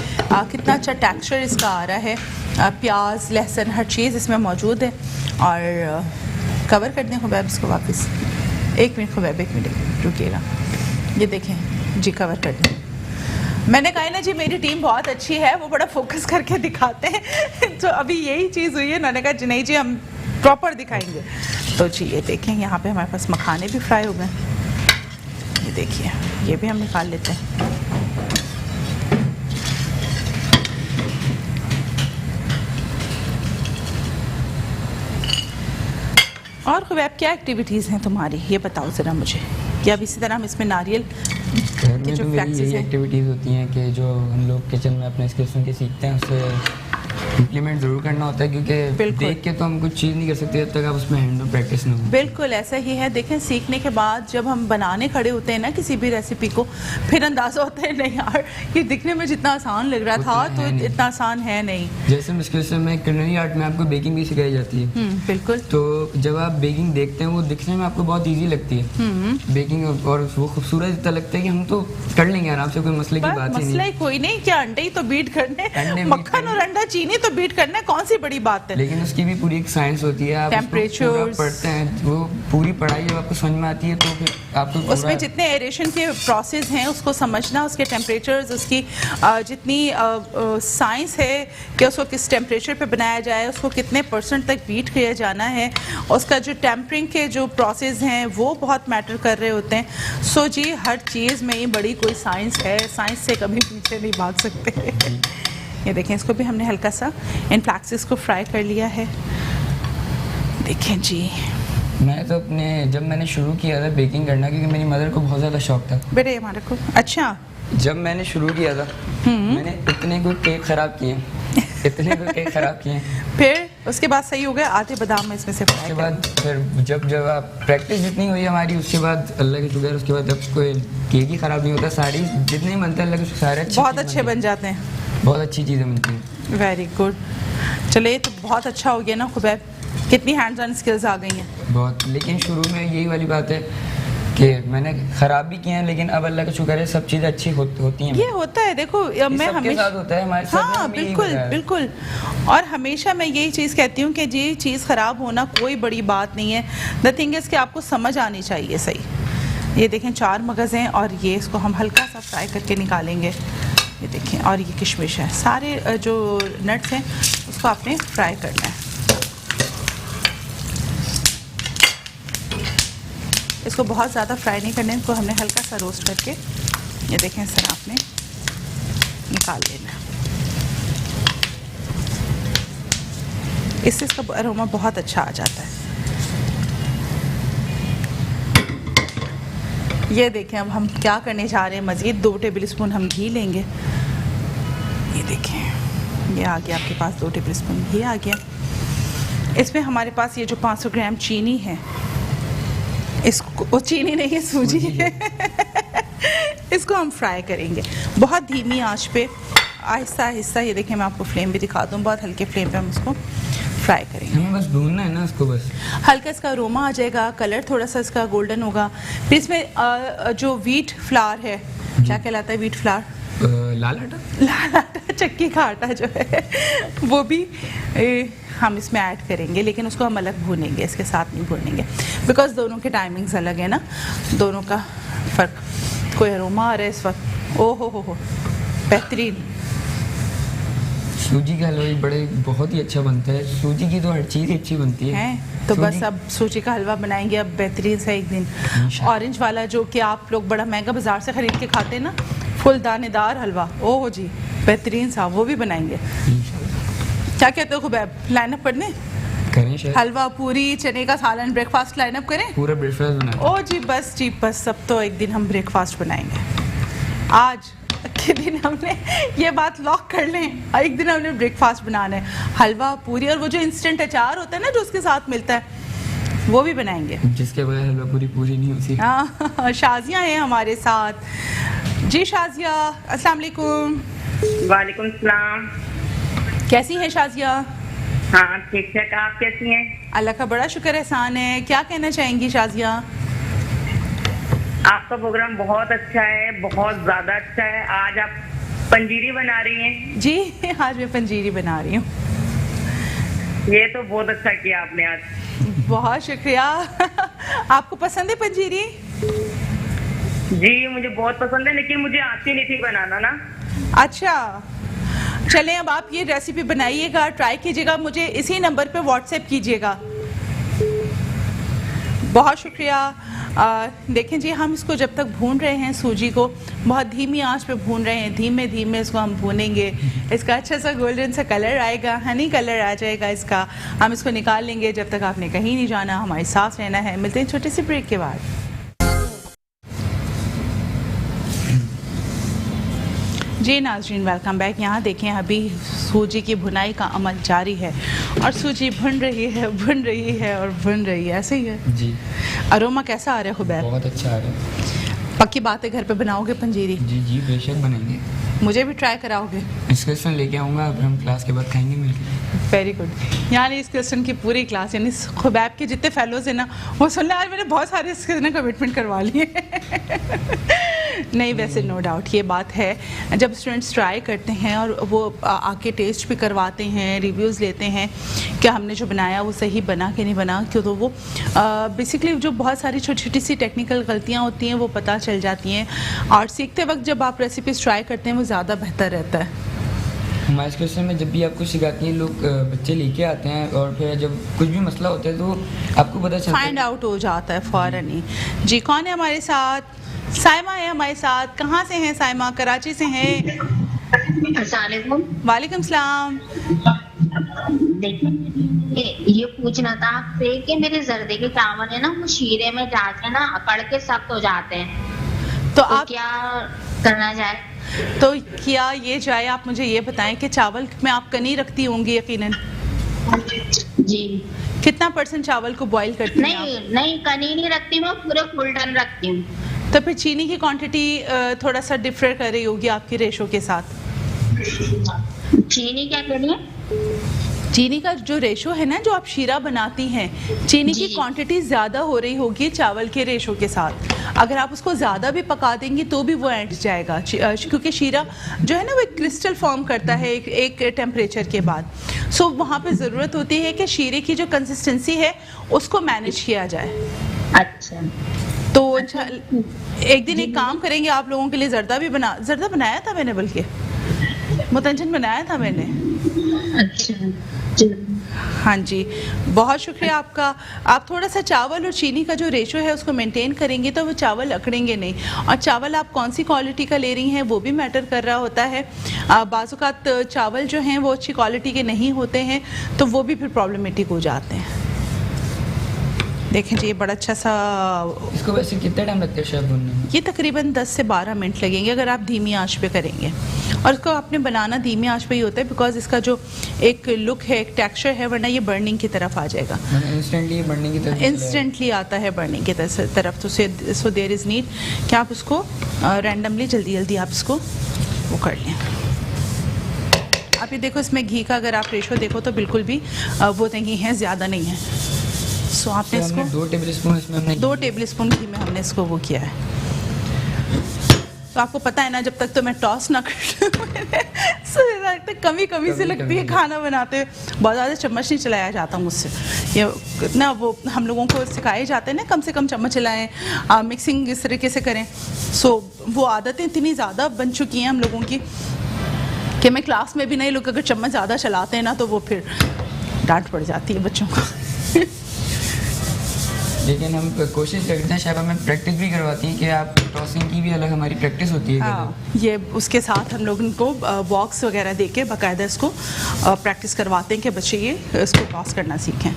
Speaker 1: कितना अच्छा टेक्सचर इसका आ रहा है। प्याज, लहसुन, हर चीज़ इसमें मौजूद है। और कवर कर दें खुबैब इसको वापस। एक मिनट खुबैब, एक मिनट रुकिएगा। ये देखें जी, कवर कर दें। मैंने कहा ना जी, मेरी टीम बहुत अच्छी है, वो बड़ा फोकस करके दिखाते हैं। तो अभी यही चीज़ हुई है, उन्होंने कहा जी नहीं जी, हम प्रॉपर दिखाएंगे। तो जी ये देखें, यहाँ पे हमारे पास मखाने भी फ्राई हो गए। ये देखिए, ये भी हम निकाल लेते हैं। और खुबैब, क्या एक्टिविटीज़ हैं तुम्हारी, ये बताओ ज़रा मुझे। कि अब इसी तरह हम इसमें नारियल
Speaker 2: घर में तो मेरी यही एक्टिविटीज़ होती हैं कि जो हम लोग किचन में अपने स्किल्स के सीखते हैं, उससे इम्प्लीमेंट ज़रूर करना होता है, क्योंकि देख के तो हम कुछ चीज़ नहीं कर सकते जब तक आप उसमें हैंड ऑन प्रैक्टिस ना हो।
Speaker 1: बिल्कुल ऐसा ही है। देखें, सीखने के बाद जब हम बनाने खड़े होते हैं ना किसी भी रेसिपी को, फिर अंदाज़ा होता है नहीं यार, ये दिखने में जितना आसान लग रहा था तो इतना आसान है नहीं।
Speaker 2: जैसे मुश्किल में कुलिनरी आर्ट में आपको बेकिंग भी सिखाई जाती है।
Speaker 1: बिल्कुल।
Speaker 2: तो जब आप बेकिंग देखते हैं, वो दिखने में आपको बहुत ईजी लगती है बेकिंग, और वो खूबसूरत इतना लगता है कि हम तो कर लेंगे आराम से, कोई मसले की बात ही नहीं।
Speaker 1: मसला ही कोई नहीं, क्या अंडे ही तो बीट करने, मक्खन और अंडा चीनी तो बीट करना, कौन सी बड़ी बात है।
Speaker 2: लेकिन उसकी भी पूरी एक साइंस होती है, आप टेम्परेचर पढ़ते हैं, वो पूरी पढ़ाई जब आपको समझ में आती है तो फिर आपको
Speaker 1: उसमें जितने एरेशन के प्रोसेस हैं उसको समझना, उसके टेम्परेचर्स, उसकी जितनी साइंस है कि उसको किस टेम्परेचर पे बनाया जाए, उसको कितने % तक बीट किया जाना है, उसका जो टेम्परिंग के जो प्रोसेस हैं वो बहुत मैटर कर रहे होते हैं। सो जी, हर चीज़ में ये बड़ी कोई साइंस है, साइंस से कभी पीछे नहीं भाग सकते। ये देखें, इसको भी हमने हल्का सा इन फ्लैक्सेस को फ्राई कर लिया है। देखें जी,
Speaker 2: मैं तो जब मैंने शुरू किया था बेकिंग करना, क्योंकि मेरी मदर को बहुत ज़्यादा शौक था
Speaker 1: बेटे हमारे को। अच्छा,
Speaker 2: जब मैंने शुरू किया था मैंने इतने कोई केक ख़राब किए
Speaker 1: फिर उसके बाद सही हो गया, आधे बादाम में इसमें से फ्राई।
Speaker 2: उसके बाद फिर जब आप प्रैक्टिस जितनी हुई हमारी, उसके बाद अल्लाह के शुक्र, उसके बाद जब कोई केक ही ख़राब नहीं होता, सारी जितने बनते हैं अल्लाह के सारे
Speaker 1: बहुत अच्छे बन जाते हैं,
Speaker 2: बहुत अच्छी चीज़ें बनती हैं।
Speaker 1: Very good. चले, ये तो बहुत अच्छा हो गया ना खुबैब, कितनी हैंड्स ऑन स्किल्स आ गई हैं
Speaker 2: बहुत। लेकिन शुरू में यही वाली बात है कि मैंने ख़राब भी किए हैं, लेकिन अब अल्लाह का शुक्र है सब चीज़ें अच्छी होती हैं।
Speaker 1: ये होता है, देखो मैं हमेशा
Speaker 2: होता है हमारे साथ।
Speaker 1: हाँ बिल्कुल। और हमेशा मैं यही चीज़ कहती हूँ कि ये चीज़ ख़राब होना कोई बड़ी बात नहीं है। द थिंग इज़ कि आपको समझ आनी चाहिए सही। ये देखें 4 मगज़ हैं और ये इसको हम हल्का सा फ्राई करके निकालेंगे। ये देखें, और ये किशमिश है, सारे जो नट्स हैं उसको आपने फ्राई करना है। इसको बहुत ज़्यादा फ्राई नहीं करना है, इसको हमने हल्का सा रोस्ट करके, ये देखें इस तरह आपने निकाल लेना है। इससे इसका अरोमा बहुत अच्छा आ जाता है। ये देखें, अब हम क्या करने जा रहे हैं, मज़ीद 2 टेबल स्पून हम घी लेंगे। ये देखें, ये आ गया आपके पास 2 टेबल स्पून घी आ गया। इसमें हमारे पास ये जो 500 ग्राम चीनी है, इसको, वो चीनी नहीं है, सूजी है इसको हम फ्राई करेंगे बहुत धीमी आंच पे, आहिस्ता आहिस्ता। ये देखिए मैं आपको फ्लेम भी दिखा दूँ, बहुत हल्के फ्लेम पे हम इसको फ्राई करेंगे।
Speaker 2: हमें बस भूनना है ना इसको, बस
Speaker 1: हल्का इसका अरोमा आ जाएगा, कलर थोड़ा सा इसका गोल्डन होगा। फिर इसमें जो व्हीट फ्लावर है, क्या कहलाता है व्हीट फ्लावर?
Speaker 2: लाल आटा,
Speaker 1: लाल आटा, चक्की का आटा जो है वो भी हम इसमें ऐड करेंगे, लेकिन उसको हम अलग भूनेंगे, इसके साथ नहीं भूनेंगे, बिकॉज दोनों के टाइमिंग्स अलग है ना, दोनों का फ़र्क। कोई अरोमा आ रहा है इस वक्त, ओ हो बेहतरीन।
Speaker 2: सूजी का हलवा भी बहुत ही अच्छा बनता है। सूजी की तो हर चीज़ अच्छी बनती है।
Speaker 1: तो बस अब सूजी का हलवा बनाएंगे अब बेहतरीन सा एक दिन। ऑरेंज वाला जो कि आप लोग बड़ा महंगा बाजार से खरीद के खाते हैं ना, फुल दानेदार हलवा, ओहो जी बेहतरीन सा, वो भी बनाएंगे। क्या कहते हो खुबैब, लाइनअप पढ़ने
Speaker 2: करें शायद?
Speaker 1: हलवा, पूरी, चने का सालन, ब्रेकफास्ट लाइनअप करें?
Speaker 2: पूरा ब्रेकफास्ट बनाएं।
Speaker 1: ओ जी बस सब तो एक दिन हम ब्रेकफास्ट बनाएंगे। आज के दिन हमने ये बात लॉक कर लें, एक दिन हमने ब्रेकफास्ट बनाना है, हलवा, पूरी और वो जो इंस्टेंट अचार होता है ना जो उसके साथ मिलता है, वो भी बनाएंगे,
Speaker 2: जिसके बगैर हलवा पूरी नहीं होती।
Speaker 1: हाँ, शाजिया है हमारे साथ। जी शाजिया, अस्सलाम वालेकुम।
Speaker 3: वालेकुम सलाम।
Speaker 1: कैसी है शाजिया?
Speaker 3: हाँ ठीक ठाक, आप कैसी हैं?
Speaker 1: अल्लाह का बड़ा शुक्र एहसान है। क्या कहना चाहेंगी शाजिया?
Speaker 3: आपका प्रोग्राम बहुत अच्छा है, बहुत ज्यादा अच्छा है। आज आप पंजीरी बना रही हैं?
Speaker 1: जी आज मैं पंजीरी बना रही हूँ।
Speaker 3: ये तो बहुत अच्छा किया आपने आज।
Speaker 1: बहुत शुक्रिया। आपको पसंद है पंजीरी?
Speaker 3: जी मुझे बहुत पसंद है, लेकिन मुझे आती नहीं थी बनाना ना।
Speaker 1: अच्छा चलें, अब आप ये रेसिपी बनाइएगा, ट्राई कीजिएगा, मुझे इसी नंबर पे व्हाट्सएप कीजिएगा। बहुत शुक्रिया। देखें जी, हम इसको जब तक भून रहे हैं, सूजी को बहुत धीमी आंच पे भून रहे हैं, धीमे धीमे इसको हम भूनेंगे। इसका अच्छा सा गोल्डन सा कलर आएगा, हनी कलर आ जाएगा इसका, हम इसको निकाल लेंगे। जब तक आपने कहीं नहीं जाना, हमारे साथ रहना है। मिलते हैं छोटे से ब्रेक के बाद। जी नाज़रीन, वेलकम बैक। यहाँ देखें अभी सूजी की भुनाई का अमल जारी है और सूजी भुन रही है और भुन रही है, ऐसे ही है
Speaker 2: जी।
Speaker 1: अरोमा कैसा आ रहा है खुबैब?
Speaker 2: बहुत अच्छा आ रहा है।
Speaker 1: पक्की बात है, घर पे बनाओगे पंजीरी?
Speaker 2: जी बेशक बनाएंगे।
Speaker 1: मुझे भी ट्राई कराओगे?
Speaker 2: इस क्वेश्चन लेके आऊँगा, अब हम क्लास के बाद खाएंगे मिलकर।
Speaker 1: Very good. यानी इस क्वेश्चन की पूरी क्लास, यानी खुबैब के जितने फेलोज हैं ना, वो सुन ले, आज मैंने बहुत सारे इसके ना कमिटमेंट करवा लिए। नहीं, वैसे नो डाउट ये बात है, जब स्टूडेंट्स ट्राई करते हैं और वो आके टेस्ट भी करवाते हैं, रिव्यूज़ लेते हैं कि हमने जो बनाया वो सही बना कि नहीं बना, क्यों तो वो बेसिकली जो बहुत सारी छोटी छोटी सी टेक्निकल गलतियाँ होती हैं वो पता चल जाती हैं, और सीखते वक्त जब आप रेसिपीज़ ट्राई करते हैं वो ज़्यादा बेहतर रहता है।
Speaker 2: हमारे क्वेश्चन में जब भी आपको सिखाती हैं, लोग बच्चे लेके आते हैं और फिर जब कुछ भी मसला होता है तो आपको पता चलता है,
Speaker 1: फाइंड आउट हो जाता है फ़ौरन ही। जी, कौन है हमारे साथ? साइमा है हमारे साथ। कहाँ से हैं साइमा? कराची से हैं। वालेकुम सलाम।
Speaker 6: देखिए, ये पूछना था आपसे कि मेरे जर्दे के चावल है ना, वो शीरे में जाके ना अकड़ के सख्त हो जाते हैं, तो आप क्या करना जाए?
Speaker 1: तो क्या ये जाए, आप मुझे ये बताएं कि चावल में आप कनी रखती होंगी यकीनन?
Speaker 6: जी।
Speaker 1: कितना % चावल को बॉईल करती हैं?
Speaker 6: नहीं कनी नहीं रखती, मैं पूरे फुल टन रखती हूँ।
Speaker 1: तो फिर चीनी की क्वांटिटी थोड़ा सा डिफर कर रही होगी आपकी रेशो के साथ।
Speaker 6: चीनी क्या कह रही है?
Speaker 1: चीनी का जो रेशो है ना, जो आप शीरा बनाती हैं, चीनी की क्वांटिटी ज़्यादा हो रही होगी चावल के रेशो के साथ। अगर आप उसको ज़्यादा भी पका देंगी तो भी वो ऐंठ जाएगा, क्योंकि शीरा जो है ना वो एक क्रिस्टल फॉर्म करता है एक टेम्परेचर के बाद। सो वहाँ पे ज़रूरत होती है कि शीरे की जो कंसिस्टेंसी है उसको मैनेज किया जाए।
Speaker 6: अच्छा,
Speaker 1: तो एक दिन एक काम करेंगे, आप लोगों के लिए जर्दा बनाया था मैंने, बल्कि मुतंजन बनाया था मैंने।
Speaker 6: अच्छा,
Speaker 1: हाँ जी, बहुत शुक्रिया आपका। आप थोड़ा सा चावल और चीनी का जो रेशो है उसको मेंटेन करेंगे तो वो चावल अकड़ेंगे नहीं, और चावल आप कौन सी क्वालिटी का ले रही हैं वो भी मैटर कर रहा होता है। बाज़-औक़ात चावल जो हैं वो अच्छी क्वालिटी के नहीं होते हैं, तो वो भी फिर प्रॉब्लमेटिक हो जाते हैं। देखें जी ये बड़ा अच्छा सा।
Speaker 2: इसको वैसे कितना टाइम लगता है शेफ भूनने में?
Speaker 1: ये तकरीबन 10 से 12 मिनट लगेंगे अगर आप धीमी आंच पे करेंगे। और इसको आपने बनाना धीमी आंच पे ही होता है बिकॉज इसका जो एक लुक है, एक टेक्सचर है, वरना ये बर्निंग की तरफ आ जाएगा।
Speaker 2: इंस्टेंटली बर्निंग की तरफ
Speaker 1: इंस्टेंटली आता है बर्निंग की तरफ। तो सो देयर इज़ नीड कि आप उसको रैंडमली जल्दी जल्दी आप इसको वो कर लें। आप ये देखो इसमें घी का अगर आप रेशो देखो तो बिल्कुल भी वो नहीं है, ज़्यादा नहीं है। सो आपने इसको
Speaker 2: 2 टेबलस्पून इसमें हमने
Speaker 1: 2 टेबलस्पून घी में हमने इसको वो किया है। तो आपको पता है ना, जब तक तो मैं टॉस ना कर कमी से लगती है खाना बनाते हुए। बहुत ज़्यादा चम्मच नहीं चलाया जाता मुझसे, ये ना वो हम लोगों को सिखाए जाते हैं ना कम से कम चम्मच चलाएं, मिक्सिंग इस तरीके से करें। सो वो आदतें इतनी ज़्यादा बन चुकी हैं हम लोगों की कि मैं क्लास में भी नहीं, लोग अगर चम्मच ज़्यादा चलाते हैं ना तो वो फिर डांट पड़ जाती है बच्चों को।
Speaker 2: लेकिन हम कोशिश करते हैं, शायद हमें प्रैक्टिस भी करवाती हैं कि आप टॉसिंग की भी अलग हमारी प्रैक्टिस होती है।
Speaker 1: हाँ, ये उसके साथ हम लोग इनको बॉक्स वगैरह दे के बाकायदा इसको प्रैक्टिस करवाते हैं कि बच्चे ये इसको टॉस करना सीखें।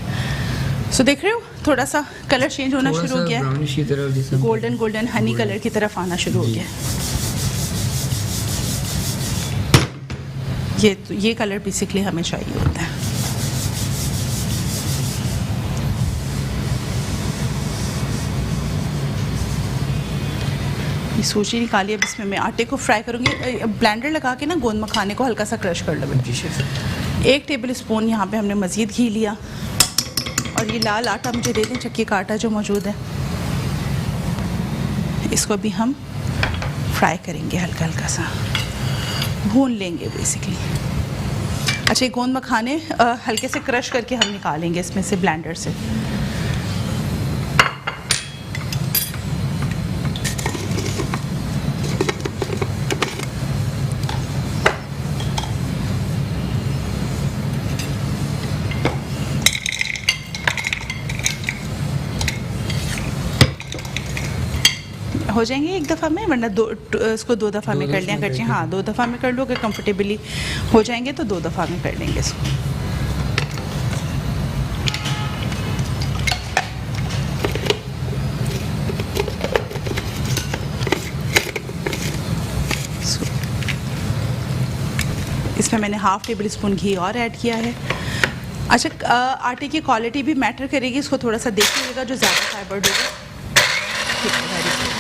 Speaker 1: सो देख रहे हो थोड़ा सा कलर चेंज होना शुरू हो गया है, गोल्डन हनी कलर की तरफ आना शुरू हो गया है। ये कलर बेसिकली हमें चाहिए होता है। ये सूजी निकाली, अब इसमें मैं आटे को फ्राई करूँगी। ब्लेंडर लगा के ना गोंद मखाने को हल्का सा क्रश कर लो। 1 टेबल स्पून यहाँ पे हमने मज़ीद घी लिया और ये लाल आटा मुझे दे दें, चक्की का आटा जो मौजूद है, इसको भी हम फ्राई करेंगे, हल्का हल्का सा भून लेंगे बेसिकली। अच्छा, ये गोंद मखाने हल्के से क्रश करके हम निकालेंगे इसमें से ब्लेंडर से। हो जाएंगे एक दफ़ा में, वरना इसको 2 दफ़ा में कर लिया कर चाहिए। हाँ, 2 दफ़ा में कर लो, अगर कंफर्टेबली हो जाएंगे तो 2 दफ़ा में कर लेंगे इसको। इसमें मैंने 1/2 टेबल स्पून घी और ऐड किया है। अच्छा, आटे की क्वालिटी भी मैटर करेगी, इसको थोड़ा सा देखिएगा, जो ज़्यादा फाइबर्ड होगा। ठीक है, वेरी गुड।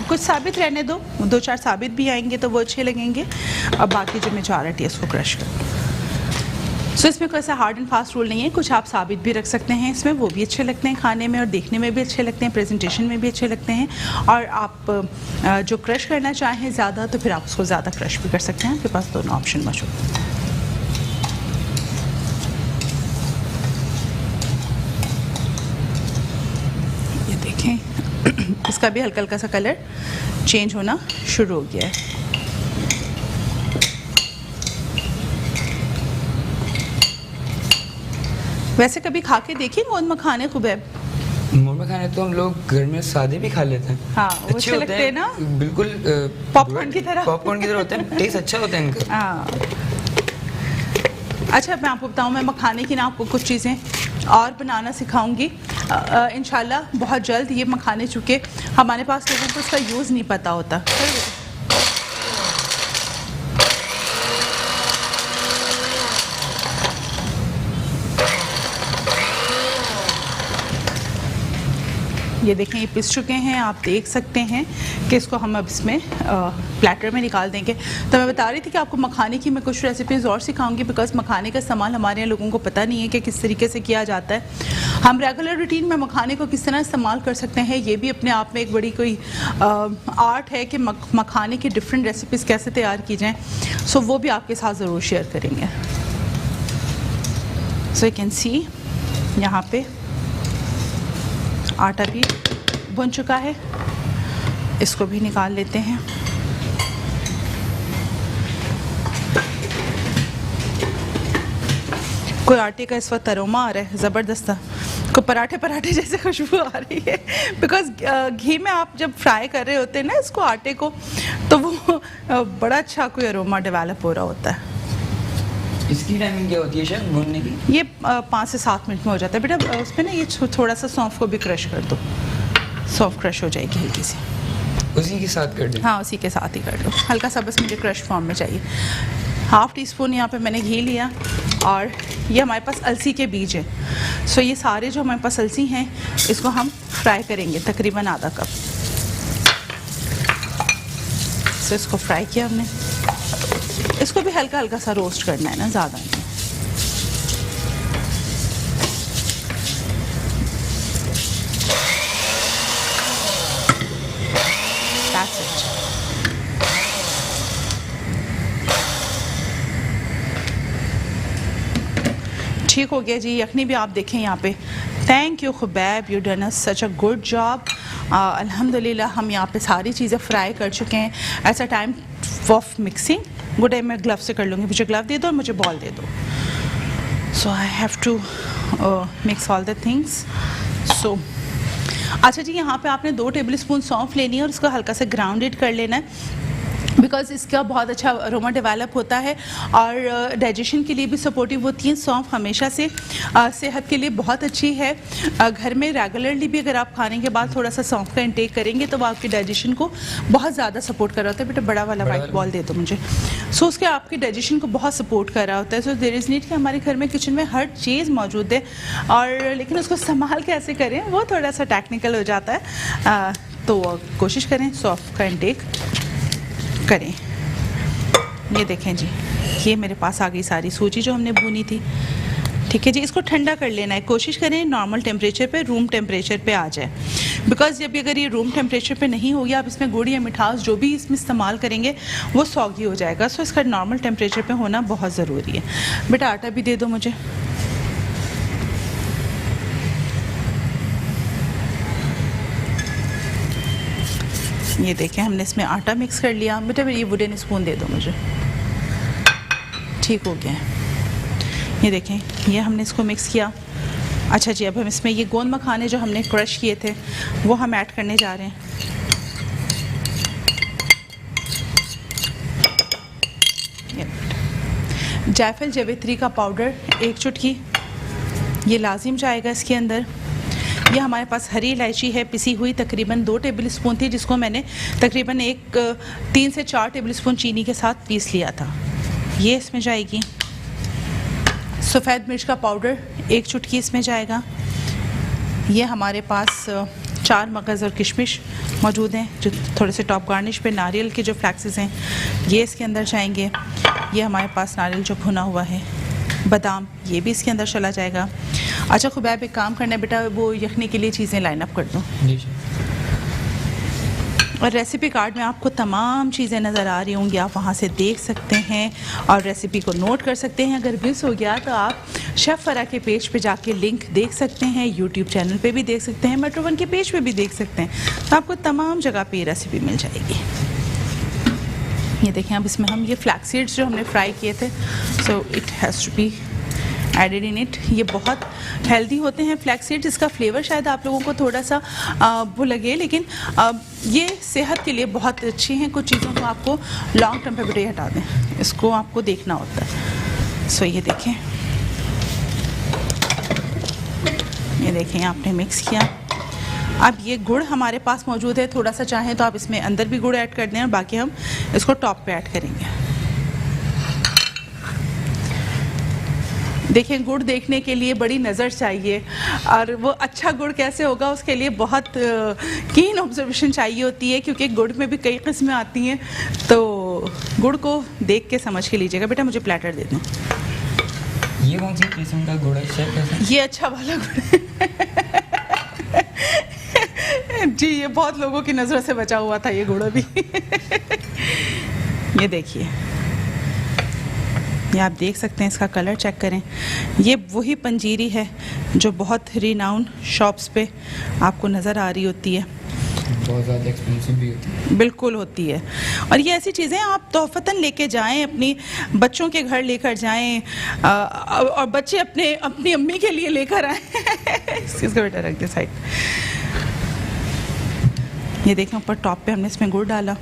Speaker 1: कुछ साबित रहने दो, 2-4 साबित भी आएंगे तो वो अच्छे लगेंगे। अब बाकी जो मेजॉरिटी है उसको क्रश कर। सो इसमें कोई ऐसा हार्ड एंड फास्ट रूल नहीं है, कुछ आप साबित भी रख सकते हैं इसमें, वो भी अच्छे लगते हैं खाने में और देखने में भी अच्छे लगते हैं, प्रेजेंटेशन में भी अच्छे लगते हैं। और आप जो क्रश करना चाहें ज़्यादा तो फिर आप उसको ज़्यादा क्रश भी कर सकते हैं, आपके पास दोनों ऑप्शन मौजूद हैं। ये देखें, इसका भी हल्का हल्का सा कलर चेंज होना शुरू हो गया है। वैसे कभी खा के देखिए गोंद मखाने खुबैब?
Speaker 2: गोंद मखाने तो हम लोग घर में सादे भी खा लेते हैं।
Speaker 1: हाँ, वो अच्छे लगते हैं ना,
Speaker 2: बिल्कुल
Speaker 1: पॉपकॉर्न की तरह।
Speaker 2: पॉपकॉर्न की तरह होते हैं, टेस्ट अच्छा होता है इनका।
Speaker 1: हाँ। अच्छा, मैं आपको बताऊँ, मैं मखाने की ना आपको कुछ चीज़ें और बनाना सिखाऊंगी इंशाल्लाह बहुत जल्द। ये मखाने चूँकि हमारे पास लोगों को इसका यूज़ नहीं पता होता। ये देखें, ये पिस चुके हैं, आप देख सकते हैं कि इसको हम अब इसमें प्लेटर में निकाल देंगे। तो मैं बता रही थी कि आपको मखाने की मैं कुछ रेसिपीज़ और सिखाऊंगी, बिकॉज मखाने का इस्तेमाल हमारे यहाँ लोगों को पता नहीं है कि किस तरीके से किया जाता है। हम रेगुलर रूटीन में मखाने को किस तरह इस्तेमाल कर सकते हैं, ये भी अपने आप में एक बड़ी कोई आर्ट है कि मखाने की डिफरेंट रेसिपीज़ कैसे तैयार की जाएँ। सो वो भी आपके साथ ज़रूर शेयर करेंगे। सो यू कैन सी यहाँ पे आटा भी भुन चुका है, इसको भी निकाल लेते हैं। कोई आटे का इस वक्त अरोमा आ रहा है ज़बरदस्त। को पराठे जैसे खुशबू आ रही है, बिकॉज घी में आप जब फ्राई कर रहे होते हैं ना इसको, आटे को, तो वो बड़ा अच्छा कोई अरोमा डेवलप हो रहा होता है।
Speaker 2: इसकी टाइमिंग क्या होती है शेफ भूनने की?
Speaker 1: ये 5 से 7 मिनट में हो जाता है बेटा। उसमें ना ये थोड़ा सा सौंफ को भी क्रश कर दो, सौंफ क्रश हो जाएगी हल्की सी।
Speaker 2: उसी के साथ कर दें?
Speaker 1: हाँ, उसी के साथ ही कर दो, हल्का सा बस मुझे क्रश फॉर्म में चाहिए। 1/2 टीस्पून यहाँ पे मैंने घी लिया, और ये हमारे पास अलसी के बीज हैं। सो ये सारे जो हमारे पास अलसी हैं इसको हम फ्राई करेंगे तकरीबन आधा कप। सो इसको फ्राई किया हमने, इसको भी हल्का हल्का सा रोस्ट करना है ना, ज़्यादा नहीं। That's it. ठीक हो गया जी। यखनी भी आप देखें यहाँ पे। Thank you Khubaib, you done such a good job. अल्हम्दुलिल्लाह हम यहाँ पे सारी चीज़ें फ्राई कर चुके हैं। ऐसा टाइम ऑफ मिक्सिंग, गुड, मैं ग्लव से कर लूँगी। मुझे ग्लव दे दो और मुझे बॉल दे दो। So I have to mix all the things. So अच्छा जी, यहाँ पे आपने 2 टेबल स्पून सौंफ लेनी है और उसको हल्का सा ग्राउंडेड कर लेना है, बिकॉज़ इसका बहुत अच्छा अरोमा डेवलप होता है और डाइजेशन के लिए भी सपोर्टिव होती है। सौंफ हमेशा से सेहत के लिए बहुत अच्छी है। घर में रेगुलरली भी अगर आप खाने के बाद थोड़ा सा सौंफ का इंटेक करेंगे तो वो आपकी डाइजेशन को बहुत ज़्यादा सपोर्ट कर रहा होता है। बेटा बड़ा वाला वाइट बॉल दे दो मुझे। सो उसके आपकी डाइजेशन को बहुत सपोर्ट कर रहा होता है। सो देयर इज़ नीड कि हमारे घर में किचन में हर चीज़ मौजूद है, और लेकिन उसको संभाल कैसे करें वो थोड़ा सा टेक्निकल हो जाता है। तो कोशिश करें सौंफ का इंटेक करें। ये देखें जी, ये मेरे पास आ गई सारी सूजी जो हमने भूनी थी। ठीक है जी, इसको ठंडा कर लेना है। कोशिश करें नॉर्मल टेम्परेचर पे, रूम टेम्परेचर पे आ जाए, बिकॉज़ जब अगर ये रूम टेम्परेचर पे नहीं होगी, आप इसमें गुड़ या मिठास जो भी इसमें इस्तेमाल करेंगे वो सौगी हो जाएगा। सो इसका नॉर्मल टेम्परेचर पे होना बहुत ज़रूरी है। बेटा आटा भी दे दो मुझे। ये देखें हमने इसमें आटा मिक्स कर लिया। बेटा ये वुडन स्पून दे दो मुझे। ठीक हो गया है। ये देखें, ये हमने इसको मिक्स किया। अच्छा जी, अब हम इसमें ये गोंद मखाने जो हमने क्रश किए थे वो हम ऐड करने जा रहे हैं। जायफल जावित्री का पाउडर 1 चुटकी, ये लाजिम जाएगा इसके अंदर। ये हमारे पास हरी इलायची है पिसी हुई, तकरीबन 2 टेबल स्पून थी, जिसको मैंने तकरीबन 3 से 4 टेबल स्पून चीनी के साथ पीस लिया था। ये इसमें जाएगी। सफ़ेद मिर्च का पाउडर 1 चुटकी इसमें जाएगा। ये हमारे पास 4 मगज़ और किशमिश मौजूद हैं, जो थोड़े से टॉप गार्निश पे नारियल के जो फ्लैक्सेस हैं ये इसके अंदर जाएंगे। ये हमारे पास नारियल जो भुना हुआ है, बादाम, ये भी इसके अंदर चला जाएगा। अच्छा खुबैब, एक काम करना है बेटा, वो यखनी के लिए चीज़ें लाइन अप कर दो। और रेसिपी कार्ड में आपको तमाम चीज़ें नज़र आ रही होंगी, आप वहाँ से देख सकते हैं और रेसिपी को नोट कर सकते हैं। अगर मिस हो गया तो आप शेफ़ फ़रा के पेज पे जाके लिंक देख सकते हैं, यूट्यूब चैनल पे भी देख सकते हैं, मेट्रो 1 के पेज पे भी देख सकते हैं। तो आपको तमाम जगह पे ये रेसिपी मिल जाएगी। ये देखें, अब इसमें हम ये फ्लैक्स सीड्स जो हमने फ्राई किए थे, so it has to be added in it. ये बहुत हेल्दी होते हैं फ्लैक्स सीड्स। इसका फ्लेवर शायद आप लोगों को थोड़ा सा वो लगे, लेकिन ये सेहत के लिए बहुत अच्छी हैं। कुछ चीज़ों को आपको लॉन्ग टर्म पे बेटे हटा दें, इसको आपको देखना होता है। सो ये देखें, ये देखें आपने मिक्स किया। अब ये गुड़ हमारे पास मौजूद है, थोड़ा सा चाहें तो आप इसमें अंदर भी गुड़ ऐड कर दें और बाकी हम इसको टॉप पे ऐड करेंगे। देखें, गुड़ देखने के लिए बड़ी नज़र चाहिए, और वो अच्छा गुड़ कैसे होगा उसके लिए बहुत कीन ऑब्जर्वेशन चाहिए होती है, क्योंकि गुड़ में भी कई किस्में आती हैं। तो गुड़ को देख के समझ के लीजिएगा। बेटा मुझे प्लेटर दे दें।
Speaker 2: ये कौन सी किस्म का गुड़ है? ये
Speaker 1: अच्छा वाला गुड़ है जी, ये बहुत लोगों की नज़रों से बचा हुआ था ये गुड़ अभी ये देखिए, ये आप देख सकते हैं, इसका कलर चेक करें। ये वही पंजीरी है जो बहुत रिनाउंड शॉप्स पे आपको नज़र आ रही होती है।
Speaker 2: बहुत ज़्यादा एक्सपेंसिव भी होती है।
Speaker 1: बिल्कुल होती है। और ये ऐसी चीज़ें आप तोहफ़तन लेके जाएं, अपनी बच्चों के घर लेकर जाएं, और बच्चे अपनी अम्मी के लिए लेकर आएं। इसका बेटा रख दे साइड। ये देखें ऊपर टॉप पे हमने इसमें गुड़ डाला।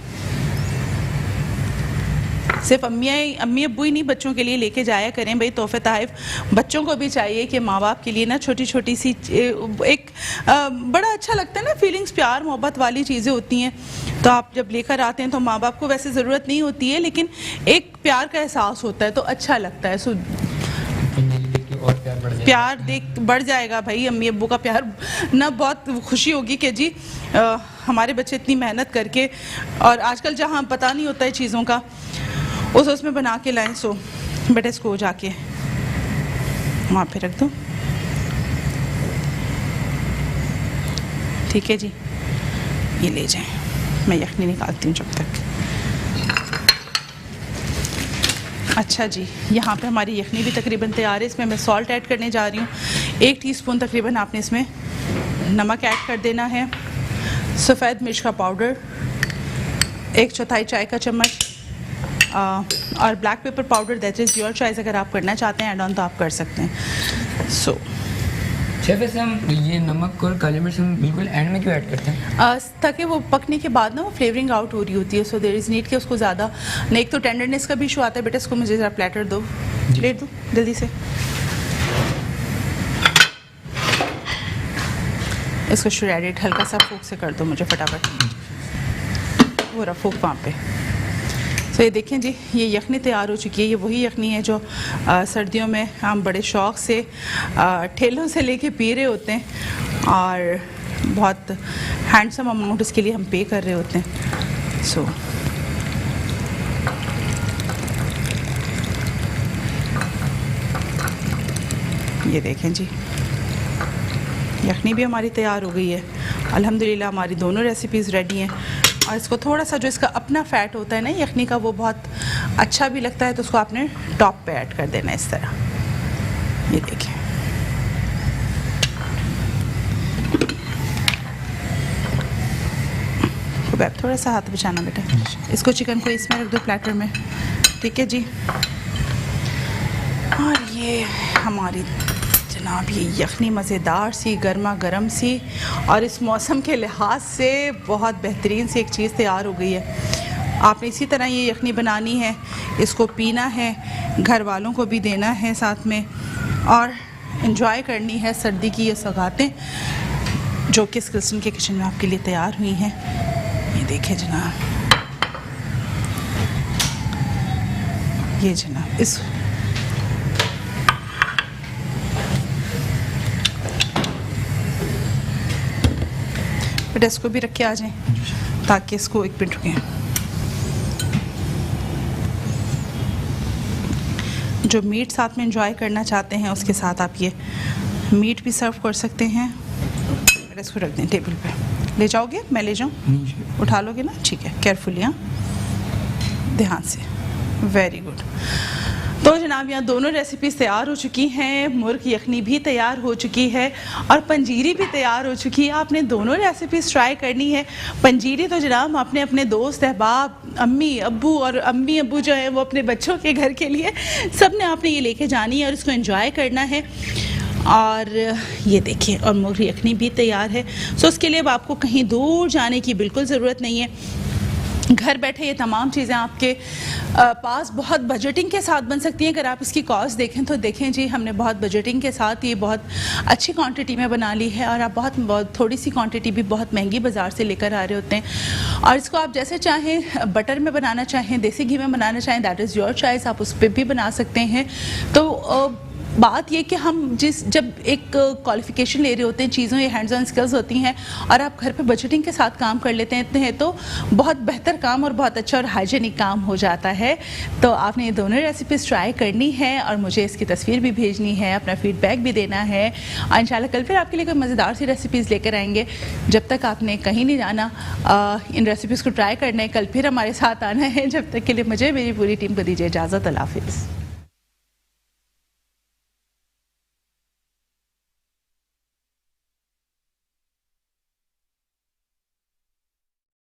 Speaker 1: सिर्फ अम्मी अब्बू ही नहीं बच्चों के लिए लेके जाया करें भाई तोहफे तोहफ़। बच्चों को भी चाहिए कि माँ बाप के लिए ना छोटी छोटी सी एक बड़ा अच्छा लगता है ना, फीलिंग्स, प्यार मोहब्बत वाली चीज़ें होती हैं। तो आप जब लेकर आते हैं तो माँ बाप को वैसे ज़रूरत नहीं होती है, लेकिन एक प्यार का एहसास होता है तो अच्छा लगता है। सो प्यार देख बढ़ जाएगा भाई, अम्मी अब्बू का प्यार ना, बहुत खुशी होगी कि जी हमारे बच्चे इतनी मेहनत करके, और आजकल जहाँ पता नहीं होता है चीज़ों का, उसमें बना के लाएं। सो बेटा इसको जाके वहाँ पे रख दो। ठीक है जी, ये ले जाएं, मैं यखनी निकालती हूँ जब तक। अच्छा जी, यहाँ पे हमारी यखनी भी तकरीबन तैयार है। इसमें मैं सॉल्ट ऐड करने जा रही हूँ। 1 टीस्पून तकरीबन आपने इसमें नमक ऐड कर देना है। सफ़ेद मिर्च का पाउडर 1/4 चाय का चम्मच, और black pepper powder, that is your choice. अगर आप करना चाहते हैं ऐड ऑन तो आप कर सकते हैं। सो
Speaker 2: शेफ, वैसे हम ये नमक और काली मिर्च हम बिल्कुल एंड में क्यों ऐड करते हैं?
Speaker 1: ताकि वो पकने के बाद ना वो फ्लेवरिंग आउट हो रही होती है। सो देयर इज़ नीड कि उसको ज़्यादा नहीं, एक तो टेंडरनेस का भी इशू आता है। बेटा इसको मुझे ज़रा प्लेटर दो, प्लेट दो जल्दी से। इसको श्रेडेड हल्का सा फूक से कर दो मुझे फटाफट। वो रहा फूक वहाँ पे। तो ये देखें जी, ये यखनी तैयार हो चुकी है। ये वही यखनी है जो सर्दियों में हम बड़े शौक़ से ठेलों से लेके पी रहे होते हैं, और बहुत हैंडसम अमाउंट इसके लिए हम पे कर रहे होते हैं। सो ये देखें जी, यखनी भी हमारी तैयार हो गई है अल्हम्दुलिल्लाह। हमारी दोनों रेसिपीज़ रेडी हैं। और इसको थोड़ा सा जो इसका अपना फ़ैट होता है ना यखनी का, वो बहुत अच्छा भी लगता है, तो उसको आपने टॉप पे ऐड कर देना इस तरह। ये देखिए, थोड़ा सा हाथ बचाना बेटा। इसको चिकन को इसमें रख दो प्लेटर में। ठीक है जी। और ये हमारी जनाब ये यखनी मज़ेदार सी, गर्मा गर्म सी, और इस मौसम के लिहाज से बहुत बेहतरीन सी एक चीज़ तैयार हो गई है। आपने इसी तरह ये यखनी बनानी है, इसको पीना है, घर वालों को भी देना है साथ में, और इन्जॉय करनी है सर्दी की ये सौगातें जो कि स्किल्सन के किचन में आपके लिए तैयार हुई हैं। ये देखिए जनाब, ये जनाब इस बेटा इसको भी रख के आ जाएं ताकि इसको एक मिनट रुकें। जो मीट साथ में एंजॉय करना चाहते हैं उसके साथ आप ये मीट भी सर्व कर सकते हैं। बेटा इसको रख दें टेबल पे। ले जाओगे? मैं ले जाऊँ? उठा लोगे ना? ठीक है, केयरफुली, हाँ, ध्यान से। Very good. तो जनाब यहाँ दोनों रेसिपीज़ तैयार हो चुकी हैं। मुर्ग यखनी भी तैयार हो चुकी है और पंजीरी भी तैयार हो चुकी है। आपने दोनों रेसिपीज़ ट्राई करनी है। पंजीरी तो जनाब आपने अपने दोस्त अहबाब, अम्मी अब्बू, और अम्मी अब्बू जो है वो अपने बच्चों के घर के लिए, सब ने आपने ये लेके जानी है और इसको एंजॉय करना है। और ये देखिए, और मुर्ग यखनी भी तैयार है। सो उसके लिए अब आपको कहीं दूर जाने की बिल्कुल ज़रूरत नहीं है। घर बैठे ये तमाम चीज़ें आपके पास बहुत बजटिंग के साथ बन सकती हैं। अगर आप इसकी कॉस्ट देखें तो देखें जी, हमने बहुत बजटिंग के साथ ये बहुत अच्छी क्वांटिटी में बना ली है, और आप बहुत थोड़ी सी क्वांटिटी भी बहुत महंगी बाज़ार से लेकर आ रहे होते हैं। और इसको आप जैसे चाहें, बटर में बनाना चाहें, देसी घी में बनाना चाहें, दैट इज़ योर चॉइस, आप उस पर भी बना सकते हैं। तो बात ये कि हम जब एक क्वालिफिकेशन ले रहे होते हैं चीज़ों, ये हैंड्स ऑन स्किल्स होती हैं, और आप घर पे बजटिंग के साथ काम कर लेते हैं तो बहुत बेहतर काम और बहुत अच्छा और हाइजीनिक काम हो जाता है। तो आपने ये दोनों रेसिपीज़ ट्राई करनी है और मुझे इसकी तस्वीर भी भेजनी है, अपना फीडबैक भी देना है, और इंशाल्लाह कल फिर आपके लिए कोई मज़ेदार सी रेसिपीज़ लेकर आएंगे। जब तक आपने कहीं नहीं जाना, इन रेसिपीज़ को ट्राई करना है, कल फिर हमारे साथ आना है। जब तक के लिए मुझे मेरी पूरी टीम को दीजिए इजाज़त। अल्लाह हाफ़िज़।